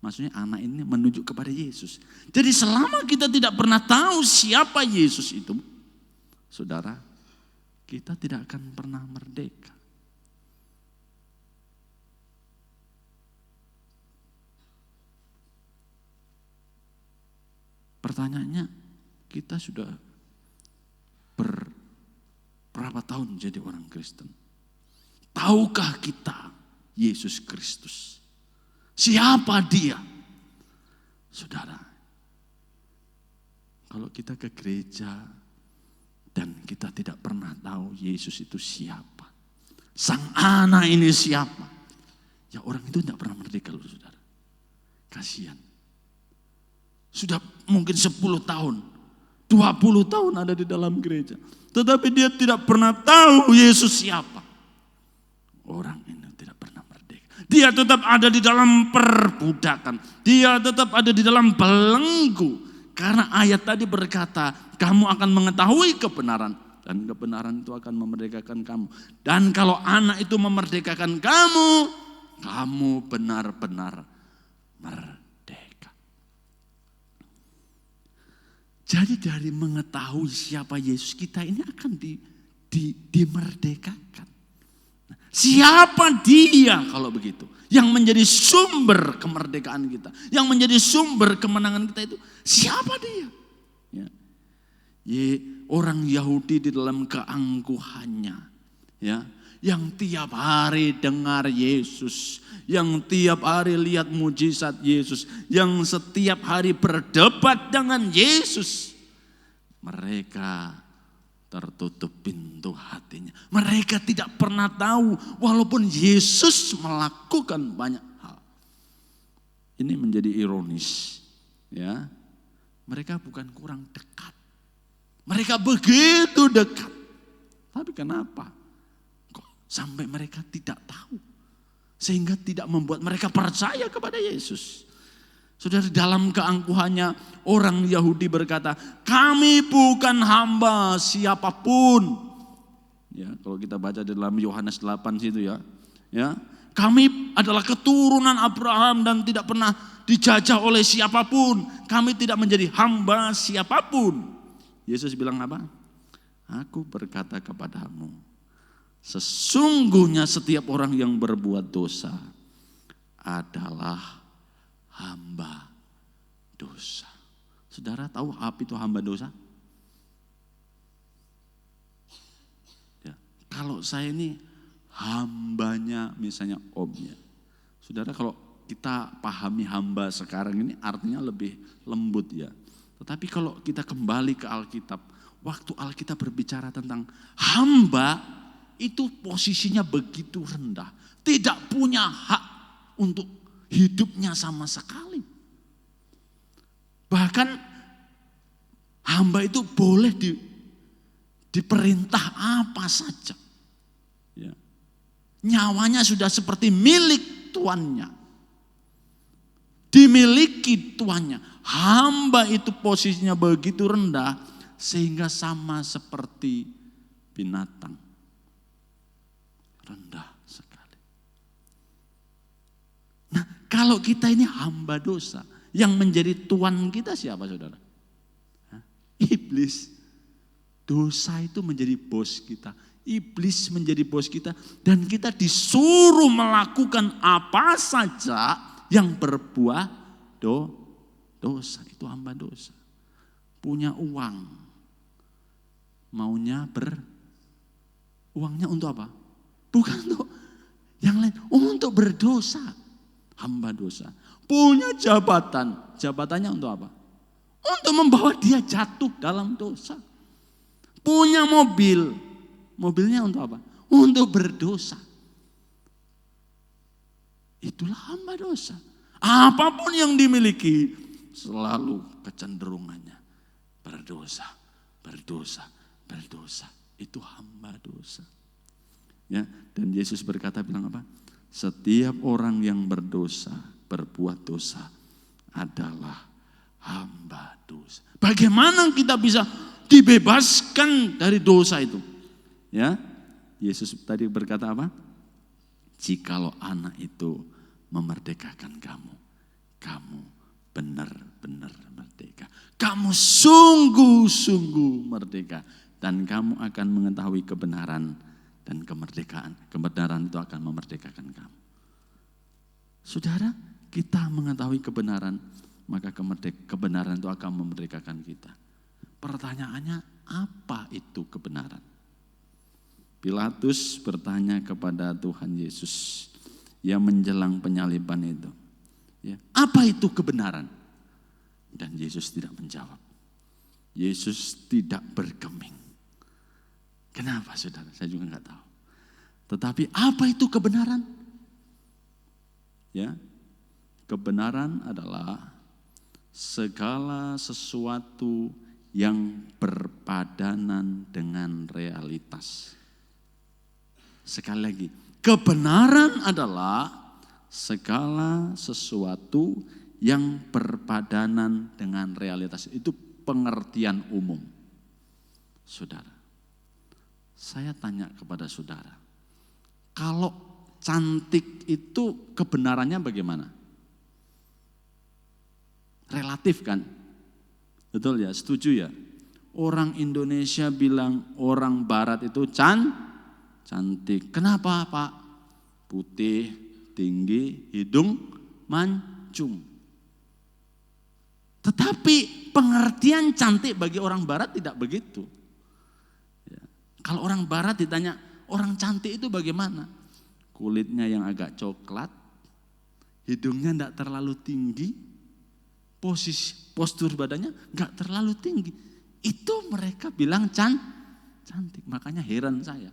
Maksudnya anak ini menunjuk kepada Yesus. Jadi selama kita tidak pernah tahu siapa Yesus itu, saudara, kita tidak akan pernah merdeka. Pertanyaannya, kita sudah berapa tahun jadi orang Kristen? Tahukah kita Yesus Kristus? Siapa dia? Saudara, kalau kita ke gereja dan kita tidak pernah tahu Yesus itu siapa, sang anak ini siapa, ya orang itu tidak pernah merdeka loh saudara. Kasihan. Sudah mungkin 10 tahun, 20 tahun ada di dalam gereja, tetapi dia tidak pernah tahu Yesus siapa. Orang ini tidak pernah merdeka. Dia tetap ada di dalam perbudakan. Dia tetap ada di dalam belenggu. Karena ayat tadi berkata, kamu akan mengetahui kebenaran. Dan kebenaran itu akan memerdekakan kamu. Dan kalau anak itu memerdekakan kamu, kamu benar-benar merdeka. Jadi dari mengetahui siapa Yesus, kita ini akan dimerdekakan. Siapa dia kalau begitu? Yang menjadi sumber kemerdekaan kita, yang menjadi sumber kemenangan kita itu siapa dia? Ya. Orang Yahudi di dalam keangkuhannya, ya, yang tiap hari dengar Yesus, yang tiap hari lihat mujizat Yesus, yang setiap hari berdebat dengan Yesus, mereka tertutup pintu hatinya. Mereka tidak pernah tahu walaupun Yesus melakukan banyak hal. ini menjadi ironis, ya. Mereka bukan kurang dekat. Mereka begitu dekat. Tapi kenapa? Kok sampai mereka tidak tahu? Sehingga tidak membuat mereka percaya kepada Yesus. Saudara, dalam keangkuhannya orang Yahudi berkata, kami bukan hamba siapapun. Ya, kalau kita baca dalam Yohanes 8 situ ya. Kami adalah keturunan Abraham dan tidak pernah dijajah oleh siapapun. Kami tidak menjadi hamba siapapun. Yesus bilang apa? Aku berkata kepadamu, sesungguhnya setiap orang yang berbuat dosa adalah hamba dosa. Saudara tahu apa itu hamba dosa? Ya, kalau saya ini hambanya misalnya omnya. Saudara, kalau kita pahami hamba sekarang ini artinya lebih lembut ya. Tetapi kalau kita kembali ke Alkitab, waktu Alkitab berbicara tentang hamba, itu posisinya begitu rendah. Tidak punya hak untuk hidupnya sama sekali. Bahkan hamba itu boleh diperintah apa saja. Ya. Nyawanya sudah seperti milik tuannya. Dimiliki tuannya. Hamba itu posisinya begitu rendah sehingga sama seperti binatang. Rendah sekali. Nah, kalau kita ini hamba dosa, yang menjadi tuan kita siapa, saudara? Iblis. Dosa itu menjadi bos kita. Iblis menjadi bos kita dan kita disuruh melakukan apa saja yang berbuah dosa. Itu hamba dosa. Punya uang, maunya uangnya untuk apa? Bukan untuk yang lain, untuk berdosa. Hamba dosa. Punya jabatan, jabatannya untuk apa? Untuk membawa dia jatuh dalam dosa. Punya mobil, mobilnya untuk apa? Untuk berdosa. Itulah hamba dosa. Apapun yang dimiliki, selalu kecenderungannya berdosa. Itu hamba dosa. Ya, dan Yesus berkata bilang apa? Setiap orang yang berdosa, berbuat dosa adalah hamba dosa. Bagaimana kita bisa dibebaskan dari dosa itu? Ya, Yesus tadi berkata apa? Jikalau anak itu memerdekakan kamu, kamu benar-benar merdeka. Kamu sungguh-sungguh merdeka. Dan kamu akan mengetahui kebenaran dan kemerdekaan. Kebenaran itu akan memerdekakan kamu. Saudara, kita mengetahui kebenaran, maka kebenaran itu akan memerdekakan kita. Pertanyaannya, apa itu kebenaran? Pilatus bertanya kepada Tuhan Yesus yang menjelang penyaliban itu. Ya, apa itu kebenaran? Dan Yesus tidak menjawab. Yesus tidak bergeming. Kenapa, saudara? Saya juga enggak tahu. Tetapi apa itu kebenaran? Ya, kebenaran adalah segala sesuatu yang berpadanan dengan realitas. Sekali lagi, kebenaran adalah segala sesuatu yang berpadanan dengan realitas. Itu pengertian umum. Saudara, saya tanya kepada saudara, kalau cantik itu kebenarannya bagaimana? Relatif kan? Betul ya, setuju ya? Orang Indonesia bilang orang Barat itu cantik. Kenapa, Pak? Putih, tinggi, hidung mancung. Tetapi pengertian cantik bagi orang Barat tidak begitu. Ya. Kalau orang Barat ditanya, orang cantik itu bagaimana? Kulitnya yang agak coklat, hidungnya tidak terlalu tinggi, postur badannya enggak terlalu tinggi. Itu mereka bilang cantik. Makanya heran saya.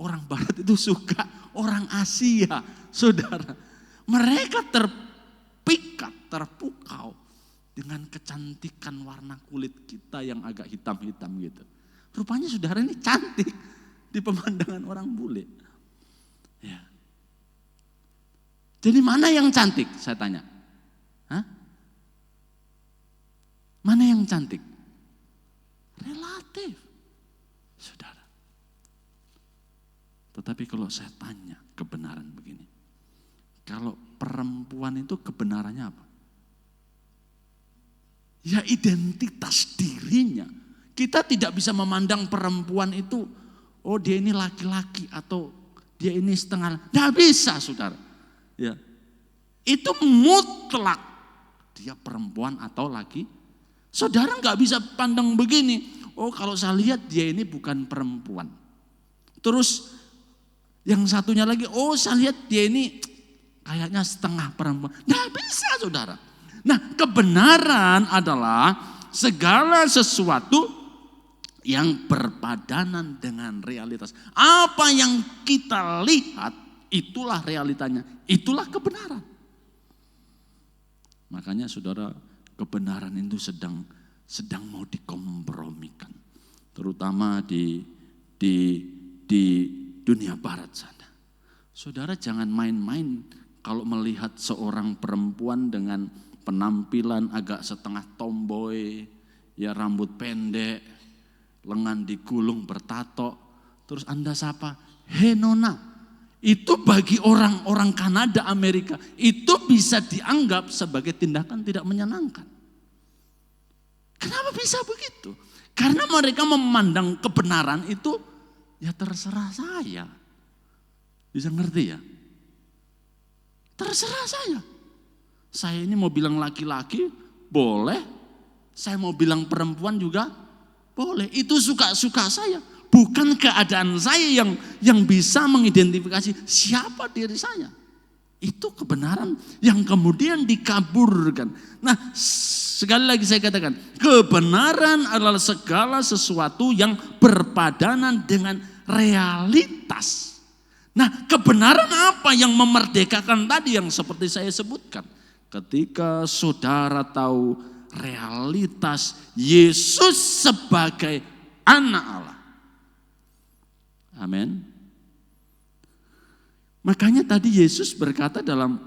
Orang Barat itu suka orang Asia, saudara. Mereka terpilih terpikat, terpukau dengan kecantikan warna kulit kita yang agak hitam-hitam gitu. Rupanya saudara ini cantik di pemandangan orang bule. Ya. Jadi mana yang cantik? Saya tanya. Hah? Mana yang cantik? Relatif, saudara. Tetapi kalau saya tanya kebenaran begini. Kalau perempuan itu kebenarannya apa? Ya identitas dirinya. Kita tidak bisa memandang perempuan itu, oh dia ini laki-laki atau dia ini setengah. Tidak bisa saudara. Ya. Itu mutlak. Dia perempuan atau laki. Saudara nggak bisa pandang begini. Oh kalau saya lihat dia ini bukan perempuan. Terus yang satunya lagi, oh saya lihat dia ini kayaknya setengah perempuan. Nggak bisa saudara. Nah kebenaran adalah segala sesuatu yang berpadanan dengan realitas. Apa yang kita lihat itulah realitanya. Itulah kebenaran. Makanya saudara, kebenaran itu sedang mau dikompromikan. Terutama di dunia barat sana. Saudara jangan main-main kalau melihat seorang perempuan dengan penampilan agak setengah tomboy, ya rambut pendek, lengan digulung bertato, terus Anda sapa, "Hei Nona." Itu bagi orang-orang Kanada, Amerika, itu bisa dianggap sebagai tindakan tidak menyenangkan. Kenapa bisa begitu? Karena mereka memandang kebenaran itu, ya terserah saya. Bisa ngerti ya? Terserah saya. Saya ini mau bilang laki-laki, boleh. Saya mau bilang perempuan juga, boleh. Itu suka-suka saya. Bukan keadaan saya yang bisa mengidentifikasi siapa diri saya. Itu kebenaran yang kemudian dikaburkan. Nah, sekali lagi saya katakan, kebenaran adalah segala sesuatu yang berpadanan dengan realitas. Nah, kebenaran apa yang memerdekakan tadi yang seperti saya sebutkan? Ketika saudara tahu realitas Yesus sebagai anak Allah. Amin. Makanya tadi Yesus berkata dalam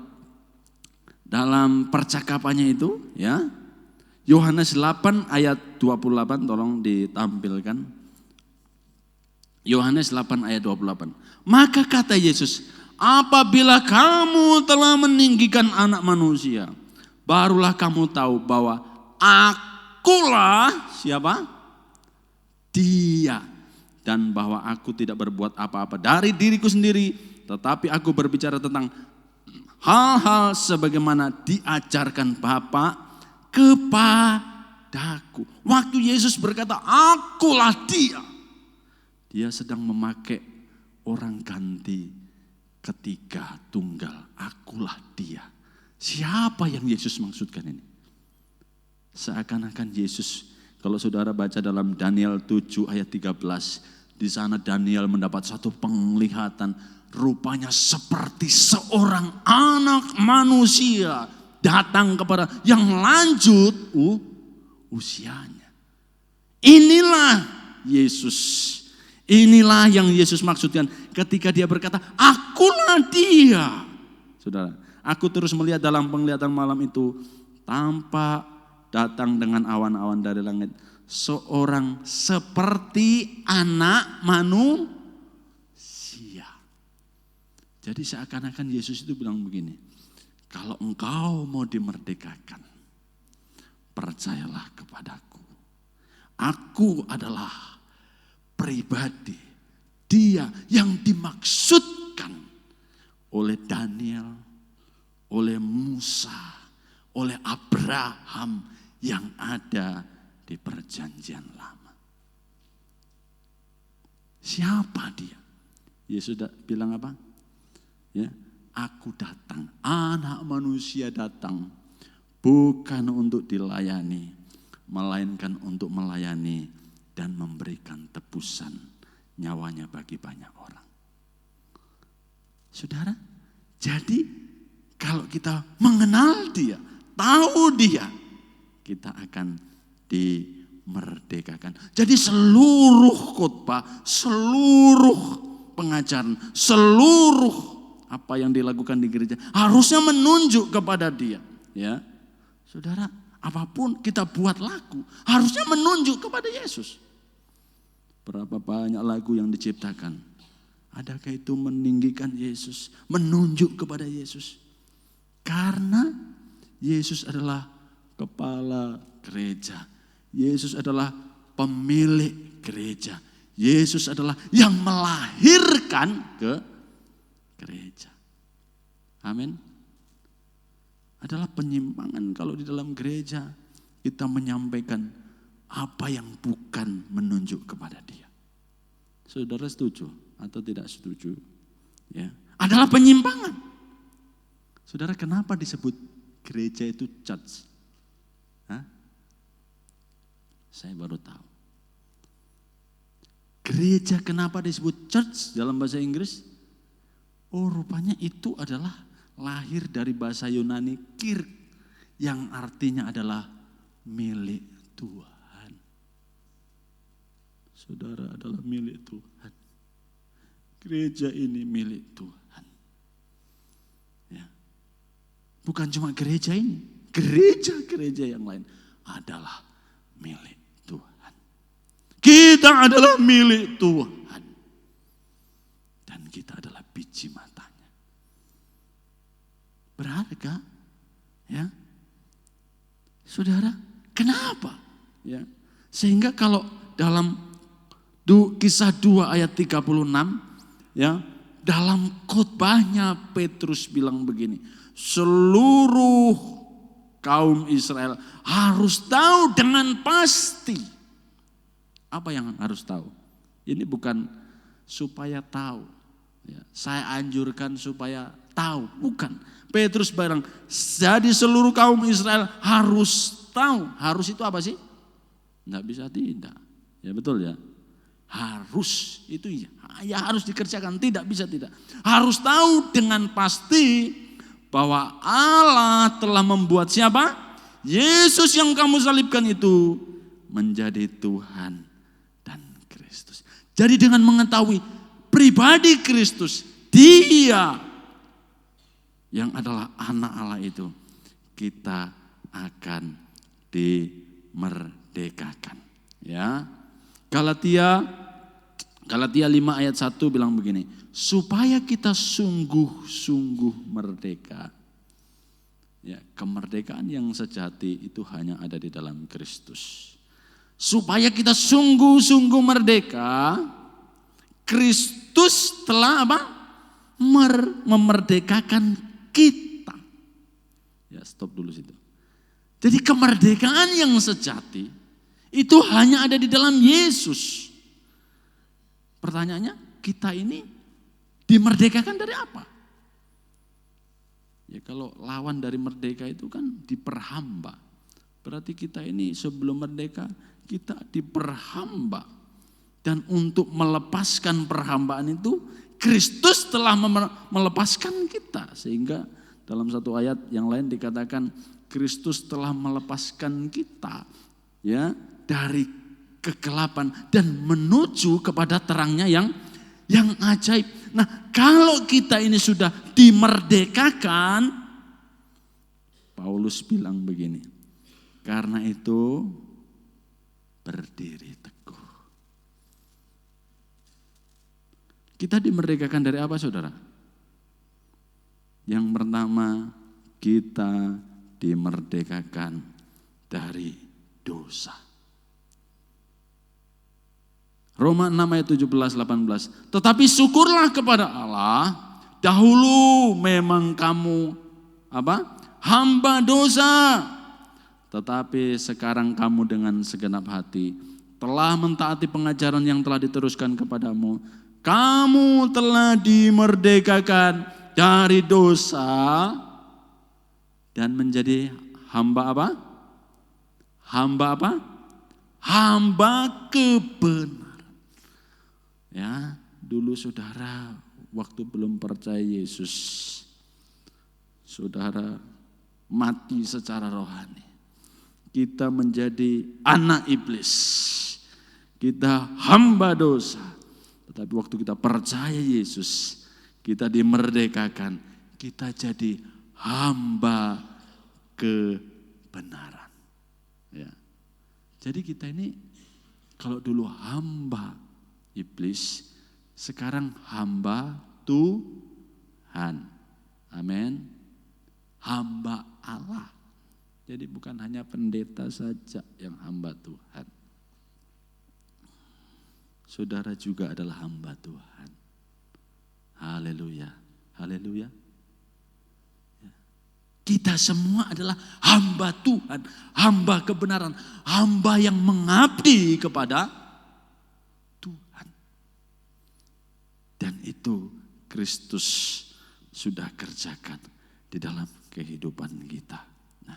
percakapannya itu, ya. Yohanes 8 ayat 28 tolong ditampilkan. Yohanes 8 ayat 28. Maka kata Yesus, apabila kamu telah meninggikan anak manusia, barulah kamu tahu bahwa akulah siapa? Dia. Dan bahwa aku tidak berbuat apa-apa dari diriku sendiri, tetapi aku berbicara tentang hal-hal sebagaimana diajarkan Bapa kepadaku. Waktu Yesus berkata, akulah dia. Dia sedang memakai orang ganti ketiga tunggal. Akulah dia. Siapa yang Yesus maksudkan ini? Seakan-akan Yesus, kalau saudara baca dalam Daniel 7 ayat 13, di sana Daniel mendapat satu penglihatan, rupanya seperti seorang anak manusia datang kepada yang lanjut usianya. Inilah Yesus. Inilah yang Yesus maksudkan ketika dia berkata, akulah dia. Saudara, aku terus melihat dalam penglihatan malam itu, tampak datang dengan awan-awan dari langit seorang seperti anak manusia. Jadi seakan-akan Yesus itu bilang begini, kalau engkau mau dimerdekakan, percayalah kepadaku. Aku adalah pribadi, dia yang dimaksudkan oleh Daniel, oleh Musa, oleh Abraham yang ada di perjanjian lama. Siapa dia? Yesus bilang apa? Ya, aku datang, anak manusia datang bukan untuk dilayani, melainkan untuk melayani dan memberikan tebusan nyawanya bagi banyak orang. Saudara, jadi kalau kita mengenal Dia, tahu Dia, kita akan dimerdekakan. Jadi seluruh khotbah, seluruh pengajaran, seluruh apa yang dilakukan di gereja harusnya menunjuk kepada Dia. Ya, saudara, apapun kita buat lagu harusnya menunjuk kepada Yesus. Berapa banyak lagu yang diciptakan, adakah itu meninggikan Yesus, menunjuk kepada Yesus? Karena Yesus adalah kepala gereja. Yesus adalah pemilik gereja. Yesus adalah yang melahirkan ke gereja. Amin. Adalah penyimpangan kalau di dalam gereja kita menyampaikan apa yang bukan menunjuk kepada Dia. Saudara setuju atau tidak setuju? Ya, adalah penyimpangan. Saudara, kenapa disebut gereja itu church? Hah? Saya baru tahu. Gereja kenapa disebut church dalam bahasa Inggris? Oh, rupanya itu adalah lahir dari bahasa Yunani kirk, yang artinya adalah milik Tuhan. Saudara adalah milik Tuhan. Gereja ini milik Tuhan. Ya. Bukan cuma gereja ini, gereja-gereja yang lain adalah milik Tuhan. Kita adalah milik Tuhan. Dan kita adalah biji matanya. Berharga. Ya. Saudara, kenapa? Ya. Sehingga kalau dalam Kisah 2 ayat 36, ya, dalam khotbahnya Petrus bilang begini, seluruh kaum Israel harus tahu dengan pasti. Apa yang harus tahu? Ini bukan supaya tahu. Ya, saya anjurkan supaya tahu, bukan. Petrus bilang, jadi seluruh kaum Israel harus tahu. Harus itu apa sih? Enggak bisa tidak. Ya betul ya. Harus itu ya harus dikerjakan, tidak bisa tidak. Harus tahu dengan pasti bahwa Allah telah membuat siapa? Yesus yang kamu salibkan itu menjadi Tuhan dan Kristus. Jadi dengan mengetahui pribadi Kristus, Dia yang adalah anak Allah itu, kita akan dimerdekakan. Ya. Galatia 5 ayat 1 bilang begini, supaya kita sungguh-sungguh merdeka. Ya, kemerdekaan yang sejati itu hanya ada di dalam Kristus. Supaya kita sungguh-sungguh merdeka, Kristus telah apa? Memerdekakan kita. Ya, stop dulu situ. Jadi kemerdekaan yang sejati itu hanya ada di dalam Yesus. Pertanyaannya, kita ini dimerdekakan dari apa? Ya kalau lawan dari merdeka itu kan diperhamba. Berarti kita ini sebelum merdeka, kita diperhamba. Dan untuk melepaskan perhambaan itu, Kristus telah melepaskan kita. Sehingga dalam satu ayat yang lain dikatakan, Kristus telah melepaskan kita, ya, dari kegelapan dan menuju kepada terangnya yang ajaib. Nah, kalau kita ini sudah dimerdekakan, Paulus bilang begini, karena itu berdiri teguh. Kita dimerdekakan dari apa, saudara? Yang pertama, kita dimerdekakan dari dosa. Roma 6 ayat 17-18. Tetapi syukurlah kepada Allah, dahulu memang kamu hamba dosa. Tetapi sekarang kamu dengan segenap hati telah mentaati pengajaran yang telah diteruskan kepadamu. Kamu telah dimerdekakan dari dosa dan menjadi hamba apa? Hamba apa? Hamba kebenaran. Ya, dulu saudara waktu belum percaya Yesus, saudara mati secara rohani. Kita menjadi anak iblis. Kita hamba dosa. Tetapi waktu kita percaya Yesus, kita dimerdekakan. Kita jadi hamba kebenaran. Ya. Jadi kita ini kalau dulu hamba iblis, sekarang hamba Tuhan. Amin. Hamba Allah. Jadi bukan hanya pendeta saja yang hamba Tuhan. Saudara juga adalah hamba Tuhan. Haleluya. Haleluya. Kita semua adalah hamba Tuhan, hamba kebenaran, hamba yang mengabdi kepada Tuhan. Dan itu Kristus sudah kerjakan di dalam kehidupan kita. Nah,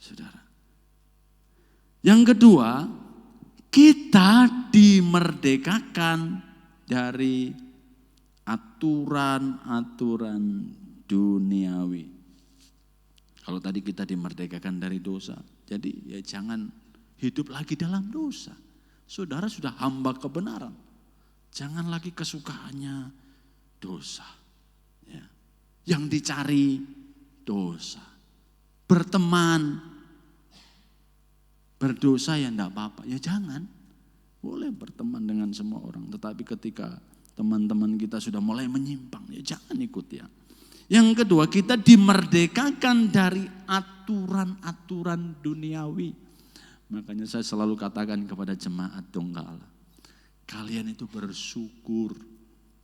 saudara. Yang kedua, kita dimerdekakan dari aturan-aturan duniawi. Kalau tadi kita dimerdekakan dari dosa, jadi ya jangan hidup lagi dalam dosa. Saudara sudah hamba kebenaran, jangan lagi kesukaannya dosa. Ya. Yang dicari dosa. Berteman, berdosa ya enggak apa-apa, ya jangan. Boleh berteman dengan semua orang, tetapi ketika teman-teman kita sudah mulai menyimpang, ya jangan ikut ya. Yang kedua, kita dimerdekakan dari aturan-aturan duniawi. Makanya saya selalu katakan kepada jemaat Donggala, kalian itu bersyukur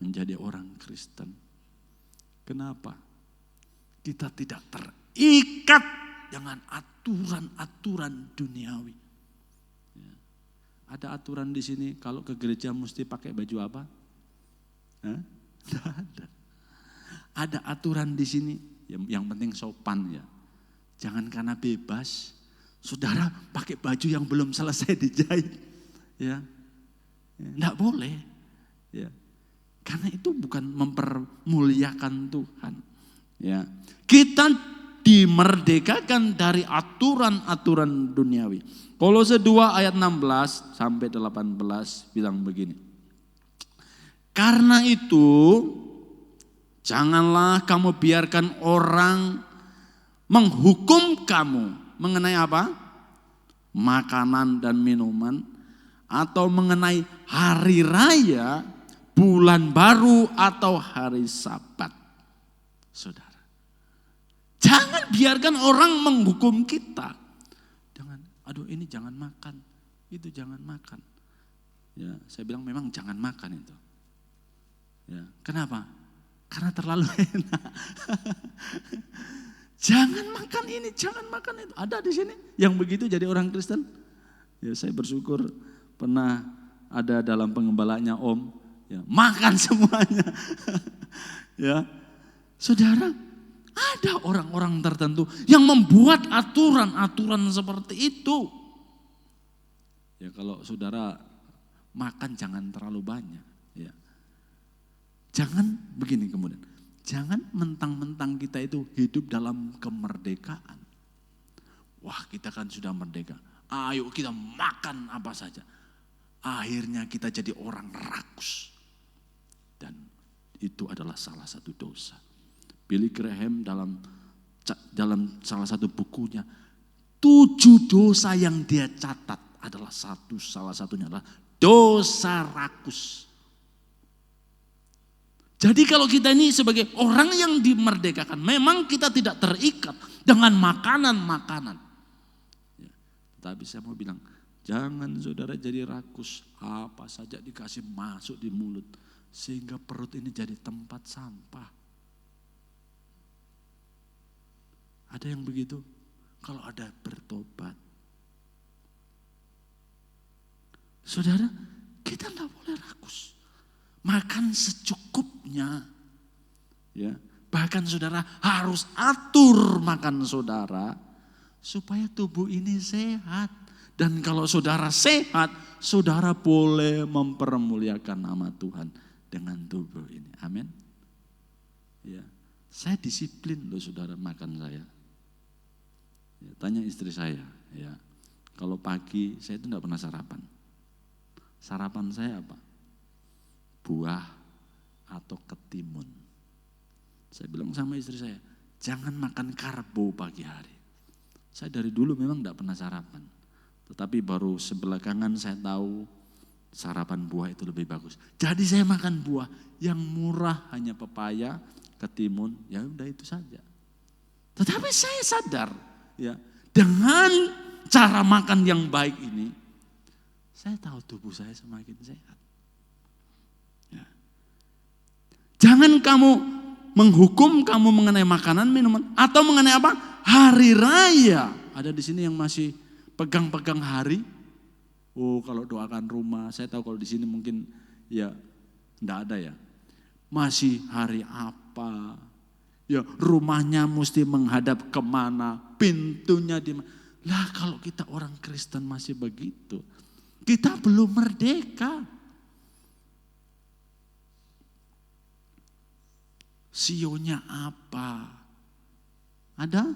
menjadi orang Kristen. Kenapa? Kita tidak terikat dengan aturan-aturan duniawi. Ya. Ada aturan di sini kalau ke gereja mesti pakai baju apa? Tidak ada. Ada aturan di sini, yang penting sopan ya. Jangan karena bebas, saudara pakai baju yang belum selesai dijahit, ya, enggak boleh, ya. Karena itu bukan mempermuliakan Tuhan, ya. Kita dimerdekakan dari aturan-aturan duniawi. Kolose 2 ayat 16 sampai 18 bilang begini. Karena itu janganlah kamu biarkan orang menghukum kamu mengenai apa? Makanan dan minuman, atau mengenai hari raya, bulan baru atau hari Sabat. Saudara, jangan biarkan orang menghukum kita. Jangan, aduh ini jangan makan, itu jangan makan. Ya, saya bilang memang jangan makan itu. Ya, kenapa? Karena terlalu enak. Jangan makan ini, jangan makan itu. Ada di sini yang begitu jadi orang Kristen. Ya, saya bersyukur pernah ada dalam pengembalaannya Om. Ya, makan semuanya. Ya, saudara, ada orang-orang tertentu yang membuat aturan-aturan seperti itu. Ya, kalau saudara makan jangan terlalu banyak. Ya. Jangan begini kemudian, jangan mentang-mentang kita itu hidup dalam kemerdekaan. Wah, kita kan sudah merdeka, ayo kita makan apa saja. Akhirnya kita jadi orang rakus. Dan itu adalah salah satu dosa. Billy Graham dalam salah satu bukunya, 7 dosa yang dia catat adalah salah satunya adalah dosa rakus. Jadi kalau kita ini sebagai orang yang dimerdekakan, memang kita tidak terikat dengan makanan-makanan. Ya, tapi saya mau bilang, jangan saudara jadi rakus, apa saja dikasih masuk di mulut, sehingga perut ini jadi tempat sampah. Ada yang begitu? Kalau ada bertobat. Saudara, kita tidak boleh rakus. Makan secukupnya, ya. Bahkan saudara harus atur makan saudara supaya tubuh ini sehat. Dan kalau saudara sehat, saudara boleh mempermuliakan nama Tuhan dengan tubuh ini. Amin. Ya. Saya disiplin loh saudara makan saya. Ya, tanya istri saya, ya. Kalau pagi saya itu enggak pernah sarapan. Sarapan saya apa? Buah atau ketimun. Saya bilang sama istri saya, jangan makan karbo pagi hari. Saya dari dulu memang enggak pernah sarapan. Tetapi baru sebelakangan saya tahu sarapan buah itu lebih bagus. Jadi saya makan buah yang murah, hanya pepaya, ketimun, ya udah itu saja. Tetapi saya sadar, ya, dengan cara makan yang baik ini, saya tahu tubuh saya semakin sehat. Ya. Jangan kamu menghukum kamu mengenai makanan, minuman, atau mengenai apa? Hari raya. Ada di sini yang masih pegang-pegang hari. Oh, kalau doakan rumah, saya tahu kalau di sini mungkin ya enggak ada ya. Masih hari apa? Ya rumahnya mesti menghadap kemana? Pintunya di mana? Lah kalau kita orang Kristen masih begitu, kita belum merdeka. Sionya apa? Ada?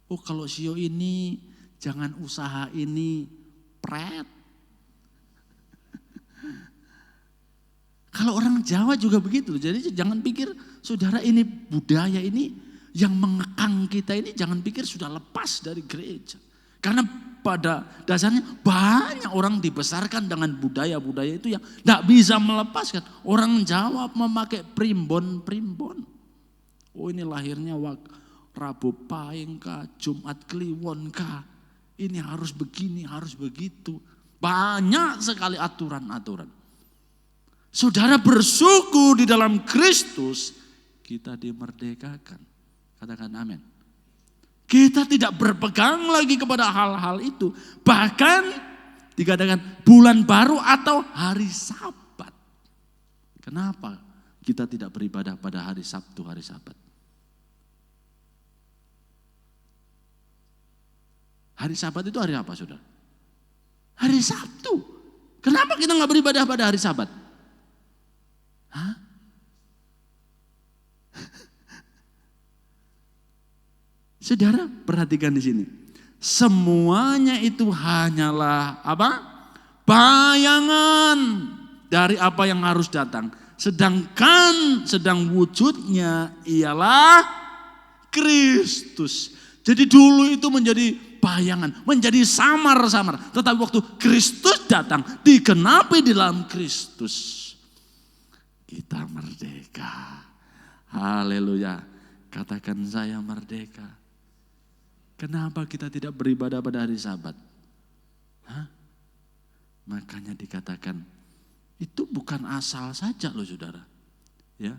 Oh kalau sio ini jangan usaha ini, pret. Kalau orang Jawa juga begitu. Jadi jangan pikir saudara ini budaya ini yang mengekang kita ini, jangan pikir sudah lepas dari gereja. Karena pada dasarnya banyak orang dibesarkan dengan budaya-budaya itu yang tidak bisa melepaskan. Orang Jawa memakai primbon. Oh ini lahirnya Rabu Pahing kah, Jumat Kliwon kah. Ini harus begini, harus begitu. Banyak sekali aturan-aturan. Saudara bersyukur di dalam Kristus, kita dimerdekakan. Katakan amin. Kita tidak berpegang lagi kepada hal-hal itu. Bahkan dikatakan bulan baru atau hari Sabat. Kenapa kita tidak beribadah pada hari Sabtu, hari Sabat? Hari Sabat itu hari apa saudara? Hari Sabtu. Kenapa kita nggak beribadah pada hari Sabat? Hah? Saudara perhatikan di sini. Semuanya itu hanyalah apa? Bayangan dari apa yang harus datang. Sedang wujudnya ialah Kristus. Jadi dulu itu menjadi bayangan, menjadi samar-samar. Tetapi waktu Kristus datang, digenapi di dalam Kristus. Kita merdeka. Haleluya. Katakan saya merdeka. Kenapa kita tidak beribadah pada hari Sabat? Hah? Makanya dikatakan itu bukan asal saja loh saudara. Ya.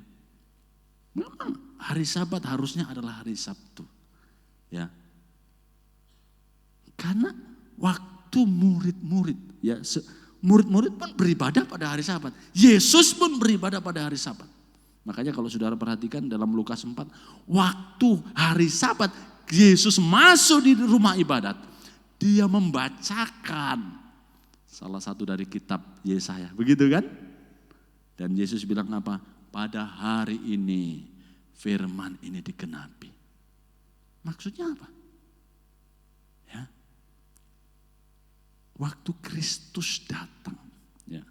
Memang hari Sabat harusnya adalah hari Sabtu. Ya. Karena waktu murid-murid ya murid-murid pun beribadah pada hari Sabat. Yesus pun beribadah pada hari Sabat. Makanya kalau saudara perhatikan dalam Lukas 4, waktu hari Sabat Yesus masuk di rumah ibadat. Dia membacakan salah satu dari kitab Yesaya. Begitu kan? Dan Yesus bilang apa? Pada hari ini firman ini digenapi. Maksudnya apa? Ya. Waktu Kristus datang. Ya.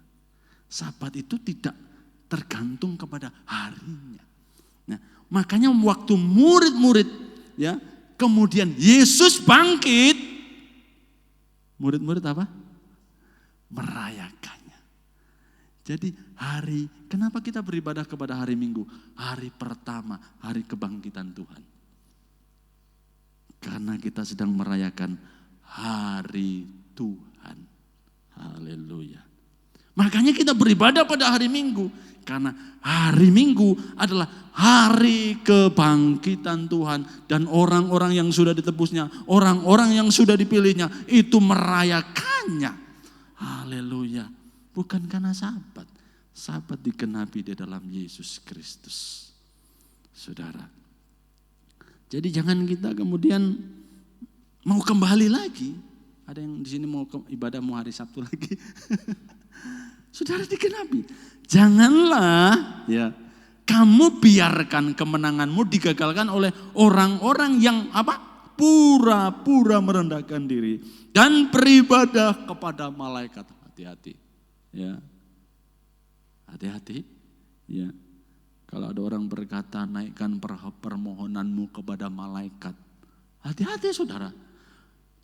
Sabat itu tidak tergantung kepada harinya. Nah, makanya waktu murid-murid ya, kemudian Yesus bangkit, murid-murid apa? Merayakannya. Jadi kenapa kita beribadah kepada hari Minggu? Hari pertama, hari kebangkitan Tuhan. Karena kita sedang merayakan hari Tuhan. Haleluya. Makanya kita beribadah pada hari Minggu. Karena hari Minggu adalah hari kebangkitan Tuhan. Dan orang-orang yang sudah ditebusnya, orang-orang yang sudah dipilihnya, itu merayakannya. Haleluya. Bukan karena Sabat. Sabat digenapi di dalam Yesus Kristus. Saudara. Jadi jangan kita kemudian mau kembali lagi. Ada yang di sini mau ibadah mau hari Sabtu lagi. Saudara digenapi. Janganlah ya Kamu biarkan kemenanganmu digagalkan oleh orang-orang yang pura-pura merendahkan diri dan beribadah kepada malaikat. Hati-hati, ya. Hati-hati, ya. Kalau ada orang berkata naikkan permohonanmu kepada malaikat, hati-hati saudara.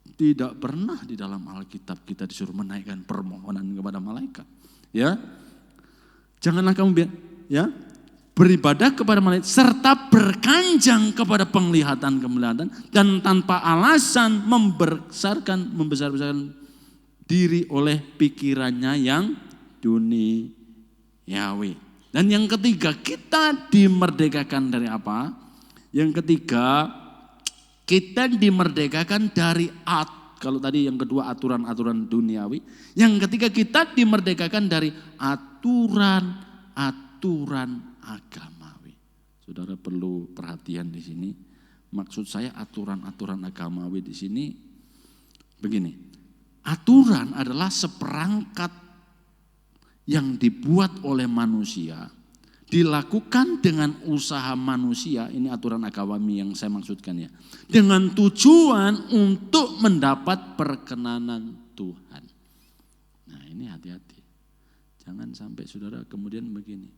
Tidak pernah di dalam Alkitab kita disuruh menaikkan permohonan kepada malaikat, ya. Janganlah kamu beribadah kepada malaikat serta berkanjang kepada penglihatan dan tanpa alasan membesarkan diri oleh pikirannya yang duniawi. Dan yang ketiga, kita dimerdekakan dari apa? Yang ketiga, kita dimerdekakan dari kalau tadi yang kedua aturan-aturan duniawi, yang ketiga kita dimerdekakan dari aturan agamawi. Saudara perlu perhatian di sini. Maksud saya aturan-aturan agamawi di sini begini. Aturan adalah seperangkat yang dibuat oleh manusia, dilakukan dengan usaha manusia, ini aturan agamawi yang saya maksudkan ya. Dengan tujuan untuk mendapat perkenanan Tuhan. Nah, ini hati-hati. Jangan sampai saudara kemudian begini.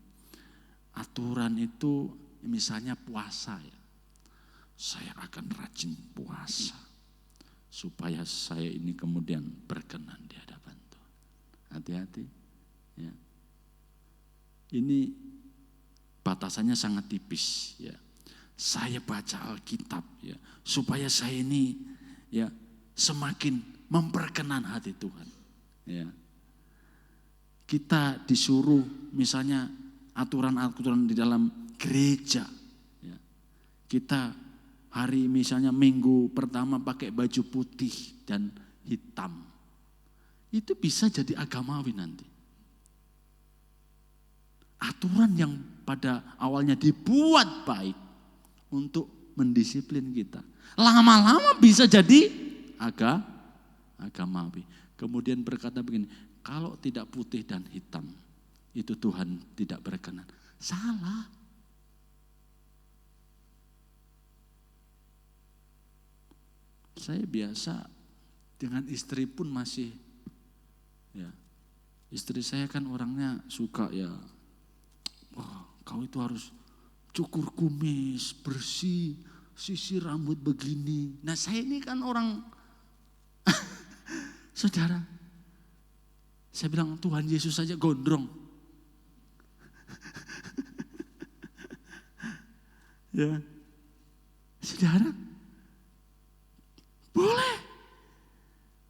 Aturan itu misalnya puasa ya. Saya akan rajin puasa supaya saya ini kemudian berkenan di hadapan Tuhan. Hati-hati ya. Ini batasannya sangat tipis ya. Saya baca Alkitab ya supaya saya ini ya semakin memperkenan hati Tuhan. Ya. Kita disuruh misalnya aturan-aturan di dalam gereja. Ya. Kita hari misalnya minggu pertama pakai baju putih dan hitam. Itu bisa jadi agamawi nanti. Aturan yang pada awalnya dibuat baik untuk mendisiplin kita. Lama-lama bisa jadi agamawi. Kemudian berkata begini, kalau tidak putih dan hitam, itu Tuhan tidak berkenan. Salah. Saya biasa dengan istri pun masih, ya, istri saya kan orangnya suka ya, kau itu harus cukur kumis, bersih, sisir rambut begini. Nah saya ini kan orang, saudara, saya bilang Tuhan Yesus saja gondrong. Ya, saudara, boleh.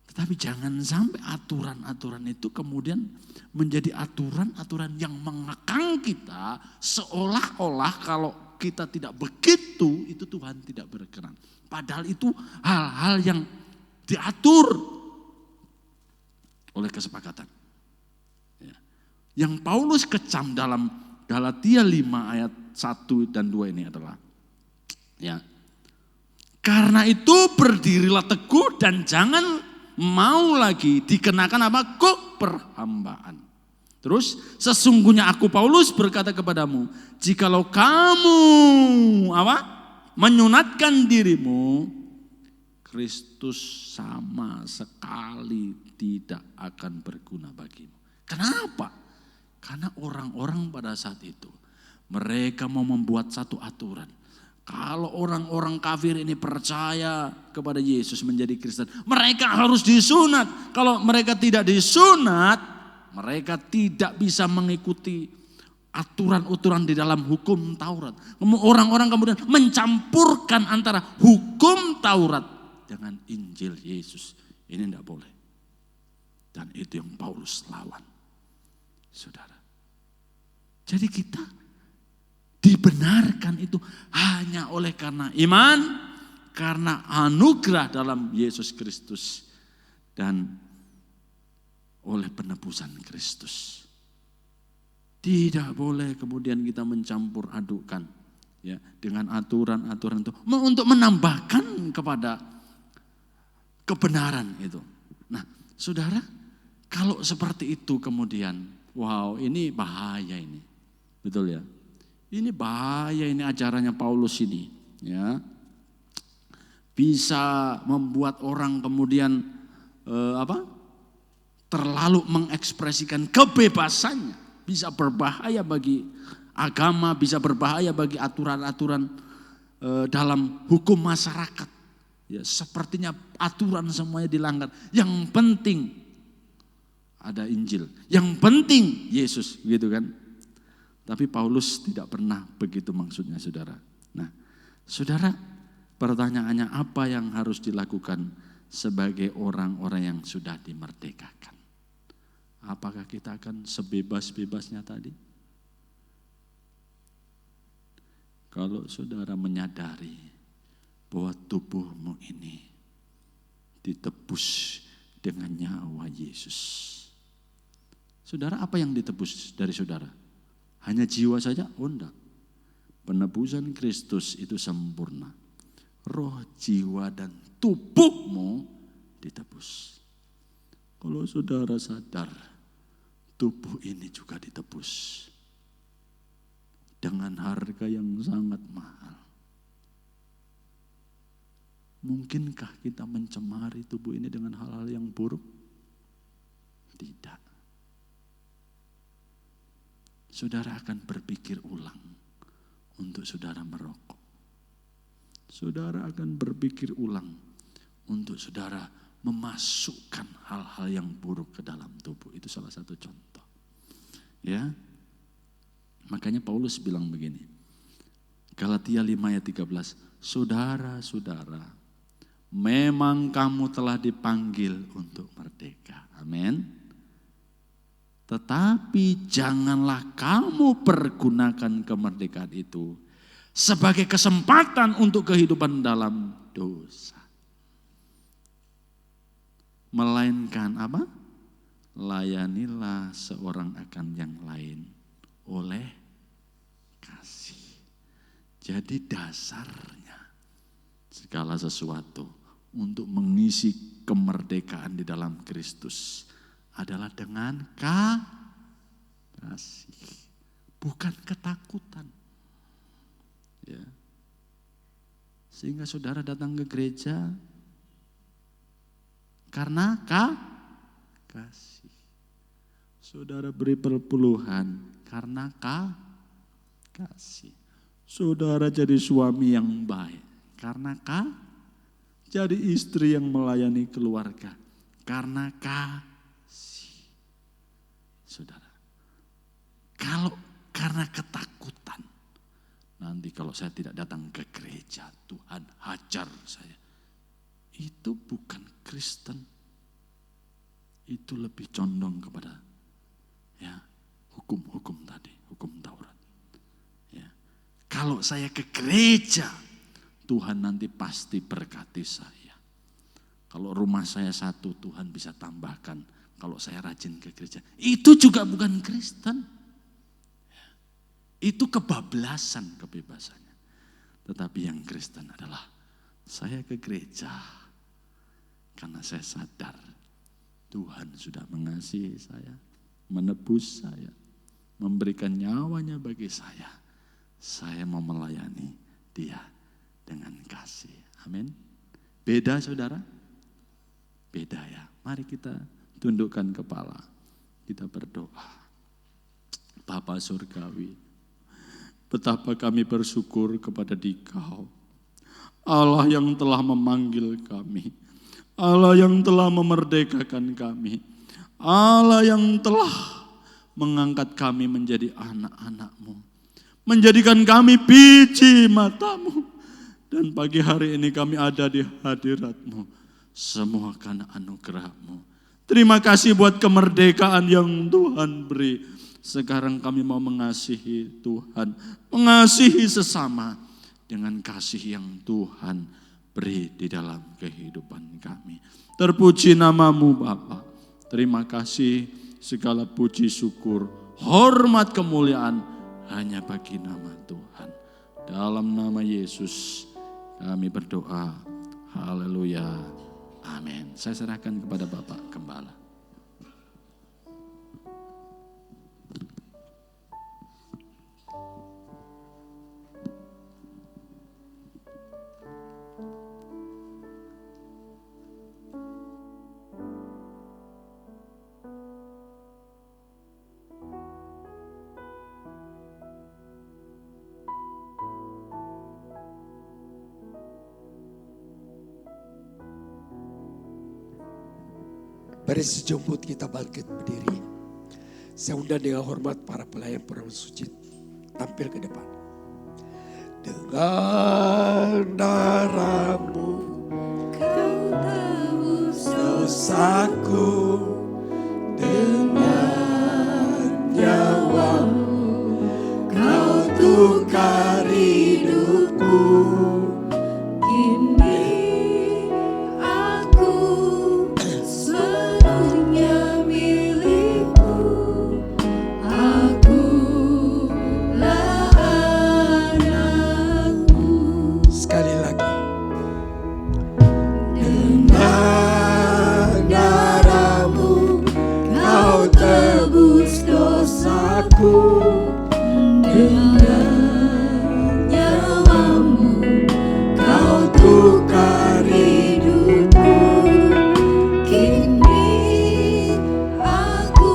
Tetapi jangan sampai aturan-aturan itu kemudian menjadi aturan-aturan yang mengekang kita seolah-olah kalau kita tidak begitu, itu Tuhan tidak berkenan. Padahal itu hal-hal yang diatur oleh kesepakatan. Ya. Yang Paulus kecam dalam Galatia 5 ayat 1 dan 2 ini adalah, ya, karena itu berdirilah teguh dan jangan mau lagi dikenakan kuk perhambaan. Terus sesungguhnya aku Paulus berkata kepadamu, jikalau kamu menyunatkan dirimu, Kristus sama sekali tidak akan berguna bagimu. Kenapa? Karena orang-orang pada saat itu mereka mau membuat satu aturan. Kalau orang-orang kafir ini percaya kepada Yesus menjadi Kristen, mereka harus disunat. Kalau mereka tidak disunat, mereka tidak bisa mengikuti aturan-aturan di dalam hukum Taurat. Orang-orang kemudian mencampurkan antara hukum Taurat dengan Injil Yesus. Ini tidak boleh. Dan itu yang Paulus lawan. Saudara. Jadi kita dibenarkan itu hanya oleh karena iman, karena anugerah dalam Yesus Kristus, dan oleh penebusan Kristus. Tidak boleh kemudian kita mencampur adukan ya dengan aturan-aturan itu untuk menambahkan kepada kebenaran itu. Nah, saudara, kalau seperti itu kemudian, wow, ini bahaya ini. Betul ya? Ini bahaya ini ajarannya Paulus ini. Ya. Bisa membuat orang kemudian terlalu mengekspresikan kebebasannya. Bisa berbahaya bagi agama, bisa berbahaya bagi aturan-aturan dalam hukum masyarakat. Ya, sepertinya aturan semuanya dilanggar. Yang penting ada Injil. Yang penting Yesus, gitu kan. Tapi Paulus tidak pernah begitu maksudnya, saudara. Nah, saudara, pertanyaannya apa yang harus dilakukan sebagai orang-orang yang sudah dimerdekakan? Apakah kita akan sebebas-bebasnya tadi? Kalau saudara menyadari bahwa tubuhmu ini ditebus dengan nyawa Yesus. Saudara, apa yang ditebus dari saudara? Hanya jiwa saja? Oh enggak. Penebusan Kristus itu sempurna. Roh, jiwa, dan tubuhmu ditebus. Kalau saudara sadar, tubuh ini juga ditebus dengan harga yang sangat mahal. Mungkinkah kita mencemari tubuh ini dengan hal-hal yang buruk? Tidak. Saudara akan berpikir ulang untuk saudara merokok. Saudara akan berpikir ulang untuk saudara memasukkan hal-hal yang buruk ke dalam tubuh. Itu salah satu contoh. Ya. Makanya Paulus bilang begini. Galatia 5 ayat 13. Saudara-saudara, memang kamu telah dipanggil untuk merdeka. Amin. Tetapi janganlah kamu pergunakan kemerdekaan itu sebagai kesempatan untuk kehidupan dalam dosa. Melainkan apa? Layanilah seorang akan yang lain oleh kasih. Jadi dasarnya segala sesuatu untuk mengisi kemerdekaan di dalam Kristus adalah dengan kasih, bukan ketakutan. Ya. Sehingga saudara datang ke gereja karena kasih. Saudara beri perpuluhan karena kasih. Saudara jadi suami yang baik karena jadi istri yang melayani keluarga karena kasih. Saudara, kalau karena ketakutan, nanti kalau saya tidak datang ke gereja, Tuhan hajar saya. Itu bukan Kristen. Itu lebih condong kepada ya hukum-hukum tadi, hukum Taurat. Ya. Kalau saya ke gereja, Tuhan nanti pasti berkati saya. Kalau rumah saya satu, Tuhan bisa tambahkan. Kalau saya rajin ke gereja, itu juga bukan Kristen. Itu kebablasan kebebasannya. Tetapi yang Kristen adalah saya ke gereja karena saya sadar Tuhan sudah mengasihi saya, menebus saya, memberikan nyawanya bagi saya. Saya mau melayani Dia dengan kasih. Amin. Beda saudara? Beda ya. Mari kita tundukkan kepala, kita berdoa. Bapa Surgawi, betapa kami bersyukur kepada Dikau, Allah yang telah memanggil kami, Allah yang telah memerdekakan kami, Allah yang telah mengangkat kami menjadi anak-anak-Mu, menjadikan kami biji mata-Mu, dan pagi hari ini kami ada di hadirat-Mu, semua karena anugerah-Mu. Terima kasih buat kemerdekaan yang Tuhan beri. Sekarang kami mau mengasihi Tuhan, mengasihi sesama dengan kasih yang Tuhan beri di dalam kehidupan kami. Terpuji nama-Mu Bapa. Terima kasih, segala puji syukur, hormat kemuliaan hanya bagi nama Tuhan. Dalam nama Yesus kami berdoa. Haleluya. Amin. Saya serahkan kepada Bapak Gembala. Mari sejemput kita bangkit berdiri. Saya undang dengan hormat para pelayan perang suci tampil ke depan. Dengan darah-Mu Kau tebus dosaku, dengan nyawa-Mu Kau tukar hidupku. Kini aku sepenuhnya milik-Mu. Akulah anak-Mu. Sekali lagi. Dengan darah-Mu Kau tebus dosaku, Dengan nyawa-Mu Kau tukar hidupku. Kini aku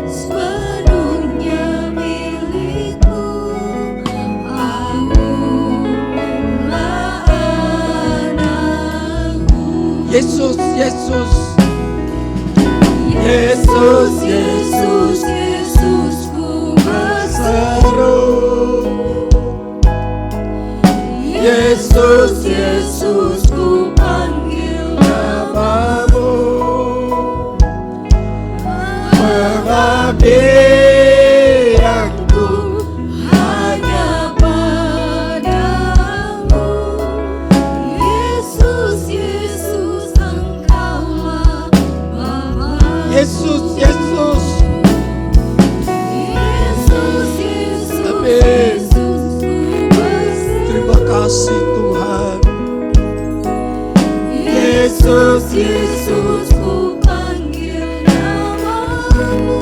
sepenuhnya milik-Mu. Akulah anak-Mu. Yesus, Yesus, Yesus, Yesus, Yesusku berseru. Yesus, Yesus, ku panggil nama-Mu. Pengabdianku hanya padamu. Yesus, Yesus, Engkaulah Bapa. Yesus, Yesus. Yesus, Yesus, Amin. Yesus, ku berseru. Terima kasih Tuhan. Yesus, Yesus, ku panggil nama-Mu.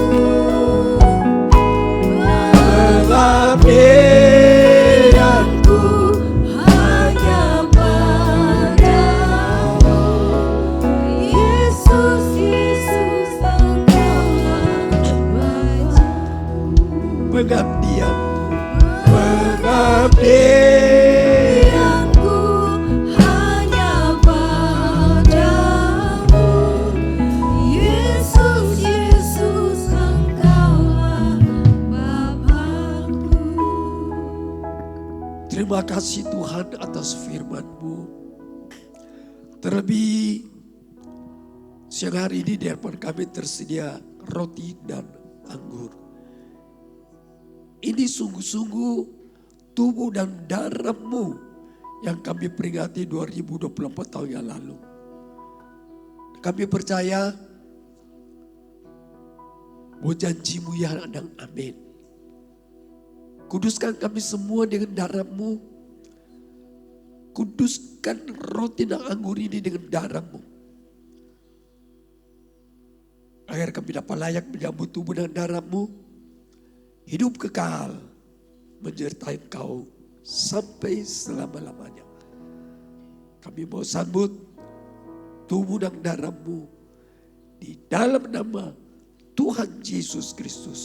Pengabdianku Hanya padamu. Yesus, Yesus, Engkaulah wajahku. pengabdian, Pengabdianku hanya padamu. Yesus, Yesus, Engkaulah Bapakku. Terima kasih Tuhan atas firman-Mu. Terlebih siang hari ini di hadapan kami tersedia roti dan anggur. Ini sungguh-sungguh tubuh dan darah-Mu yang kami peringati 2024 tahun yang lalu. Kami percaya bahwa janji-Mu ya dan amin. Kuduskan kami semua dengan darah-Mu. Kuduskan roti dan anggur ini dengan darah-Mu. Agar kami dapat layak menyambut tubuh dan darah-Mu. Hidup kekal menyertai Engkau sampai selama-lamanya. Kami mau sambut tubuh dan darah-Mu di dalam nama Tuhan Yesus Kristus.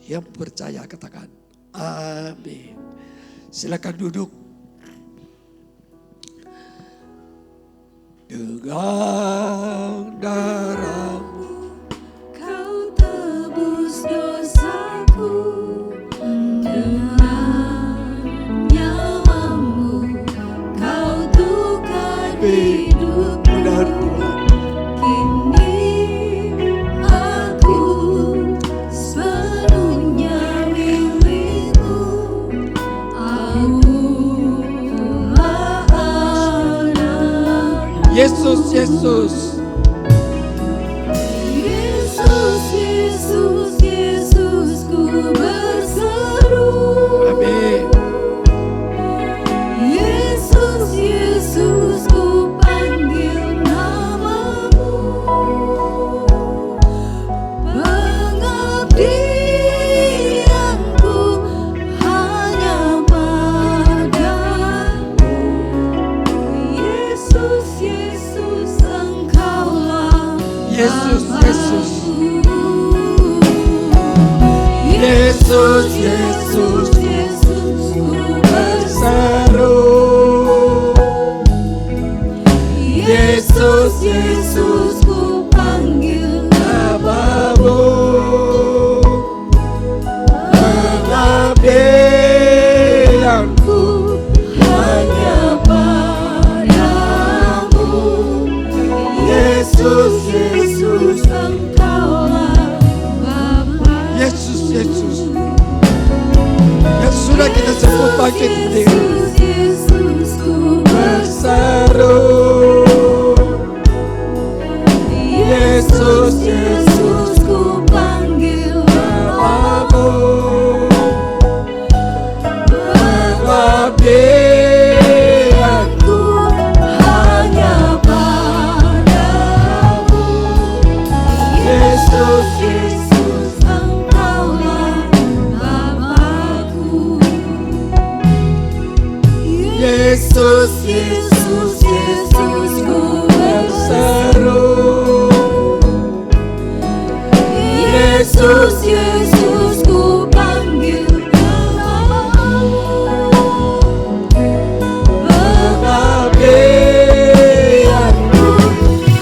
Yang percaya katakan amin. Silakan duduk. Dengan darah-Mu Kau tebus dosaku, dengan nyawa-Mu Kau tukar hidupku. benar Tuhan. Kini aku sepenuhnya milik-Mu. Akulah anak. Yesus, Yesus. Yesus, Yesus, Yesus, ku berseru. Amin. Yesus, Yesus, ku panggil nama-Mu. Pengabdianku hanya padamu. Yesus, Yesus, Engkaulah Yesus, Yesus. Yesus, Yesus, Yesus, ku berseru. Yesus, Yesus, ku panggil Yesus. Yang sudah kita sebut bangkit berdiri. Yesus ku Berseru. Yesus, Yesus ku panggil namamu. pengabdianku hanya padamu. Yesus, Yesus, Engkaulah Bapa-Ku. Yesus, Yesus, Yesus ku berseru. Yesus, Yesus ku panggil namamu. Pengabdianku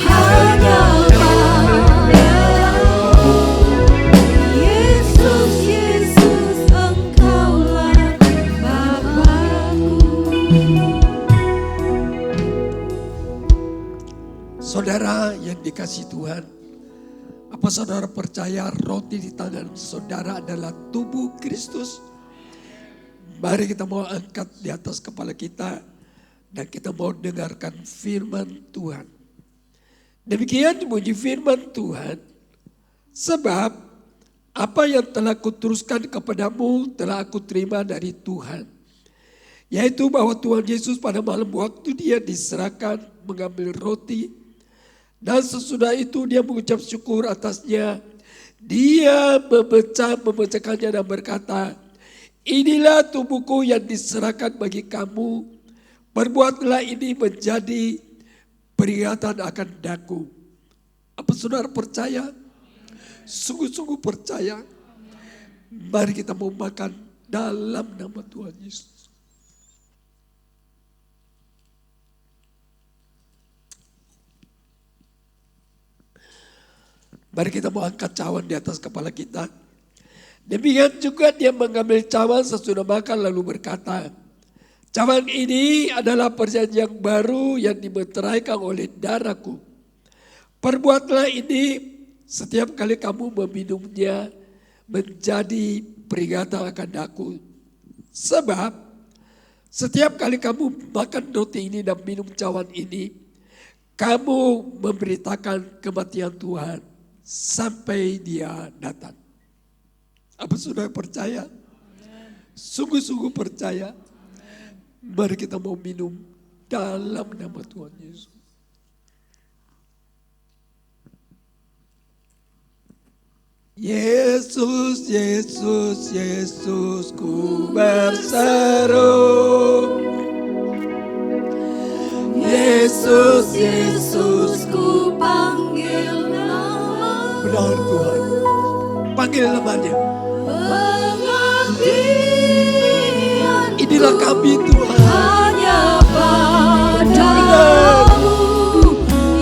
hanya padamu. Yesus, Yesus, Engkaulah Bapa-Ku. Saudara yang dikasihi Tuhan, apa saudara percaya roti di tangan saudara adalah tubuh Kristus? Mari kita mau angkat di atas kepala kita dan kita mau dengarkan firman Tuhan. Demikian dipuji firman Tuhan, sebab apa yang telah kuteruskan kepadamu telah aku terima dari Tuhan. Yaitu bahwa Tuhan Yesus pada malam waktu dia diserahkan mengambil roti, dan sesudah itu dia mengucap syukur atasnya. Dia memecahkannya dan berkata, inilah tubuhku yang diserahkan bagi kamu. Perbuatlah ini menjadi peringatan akan daku. Apa saudara percaya? Sungguh-sungguh percaya? Mari kita mau makan dalam nama Tuhan Yesus. Mari kita mau angkat cawan di atas kepala kita. Demikian juga dia mengambil cawan sesudah makan lalu berkata, cawan ini adalah perjanjian baru yang dimeteraikan oleh darahku. Perbuatlah ini setiap kali kamu meminumnya menjadi peringatan akan aku. Sebab setiap kali kamu makan roti ini dan minum cawan ini, kamu memberitakan kematian Tuhan sampai dia datang. Apa sudah percaya? Sungguh-sungguh percaya? Mari kita mau minum dalam nama Tuhan Yesus. Yesus, Yesus, Yesus ku berseru. Yesus, Yesus ku panggil namamu. Benar Tuhan, panggil namanya. Pengabdianku Inilah kami Tuhan. hanya padamu.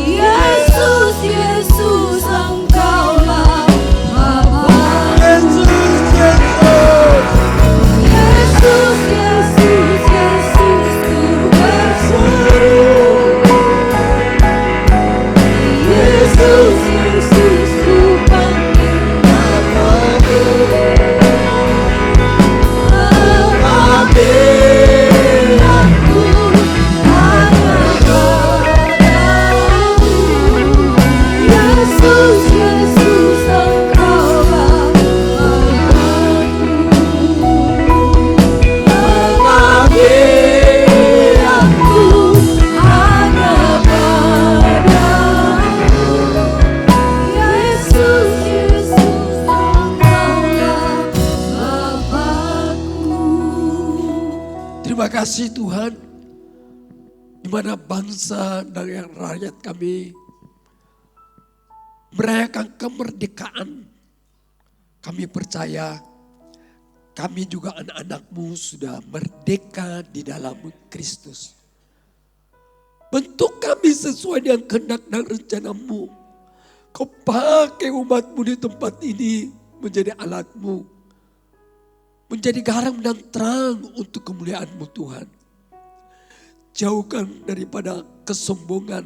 Yesus, Yesus, Engkaulah Bapa. Yesus, Yesus. Yesus, Yesus, Yesus ku berseru. Yesus, Yesus ku panggil namamu. Pengabdianku hanya padamu. Yesus, Yesus, Engkaulah Bapa-Ku. Pengabdianku hanya padamu. Yesus, Yesus, Engkaulah Bapa-Ku. Terima kasih Tuhan, di mana bangsa dan yang rakyat kami merayakan kemerdekaan. Kami percaya kami juga anak-anak-Mu sudah merdeka di dalam Kristus. Bentuk kami sesuai dengan kehendak dan rencana-Mu. Kau pakai umat-Mu di tempat ini menjadi alat-Mu. Menjadi garam dan terang untuk kemuliaan-Mu Tuhan. Jauhkan daripada kesombongan.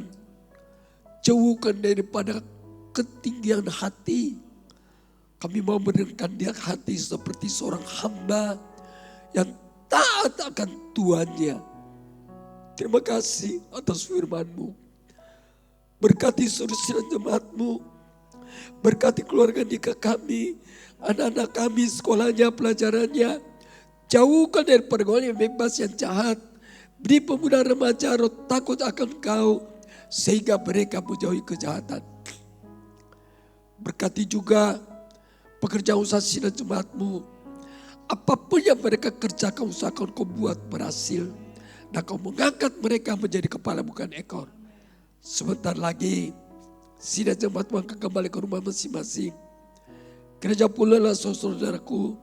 Jauhkan daripada ketinggian hati. Kami mau mendengarkan dia hati seperti seorang hamba yang taat akan Tuhannya. Terima kasih atas firman-Mu. Berkati saudara jemaat-Mu. Berkati keluarga nikah kami. Anak-anak kami sekolahnya, pelajarannya. Jauhkan dari pergaulan yang bebas yang jahat. Beri pemuda remaja roh takut akan Kau. Sehingga mereka menjauhi kejahatan. Berkati juga pekerja usaha sidang jemaat-Mu. Apapun yang mereka kerjakan, usahakan Kau buat berhasil. Dan Kau mengangkat mereka menjadi kepala bukan ekor. Sebentar lagi sidang jemaat-Mu akan kembali ke rumah masing-masing. Gereja pula lah saudaraku,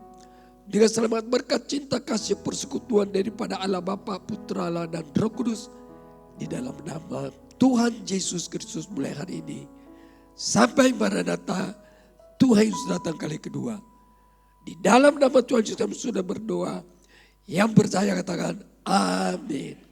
dengan selamat berkat cinta kasih persekutuan daripada Allah Bapa, Putra Allah dan Roh Kudus. Di dalam nama Tuhan Yesus Kristus mulai hari ini. Sampai Maranatha, Tuhan Yesus datang kali kedua. Di dalam nama Tuhan Yesus kami sudah berdoa. Yang percaya katakan amin.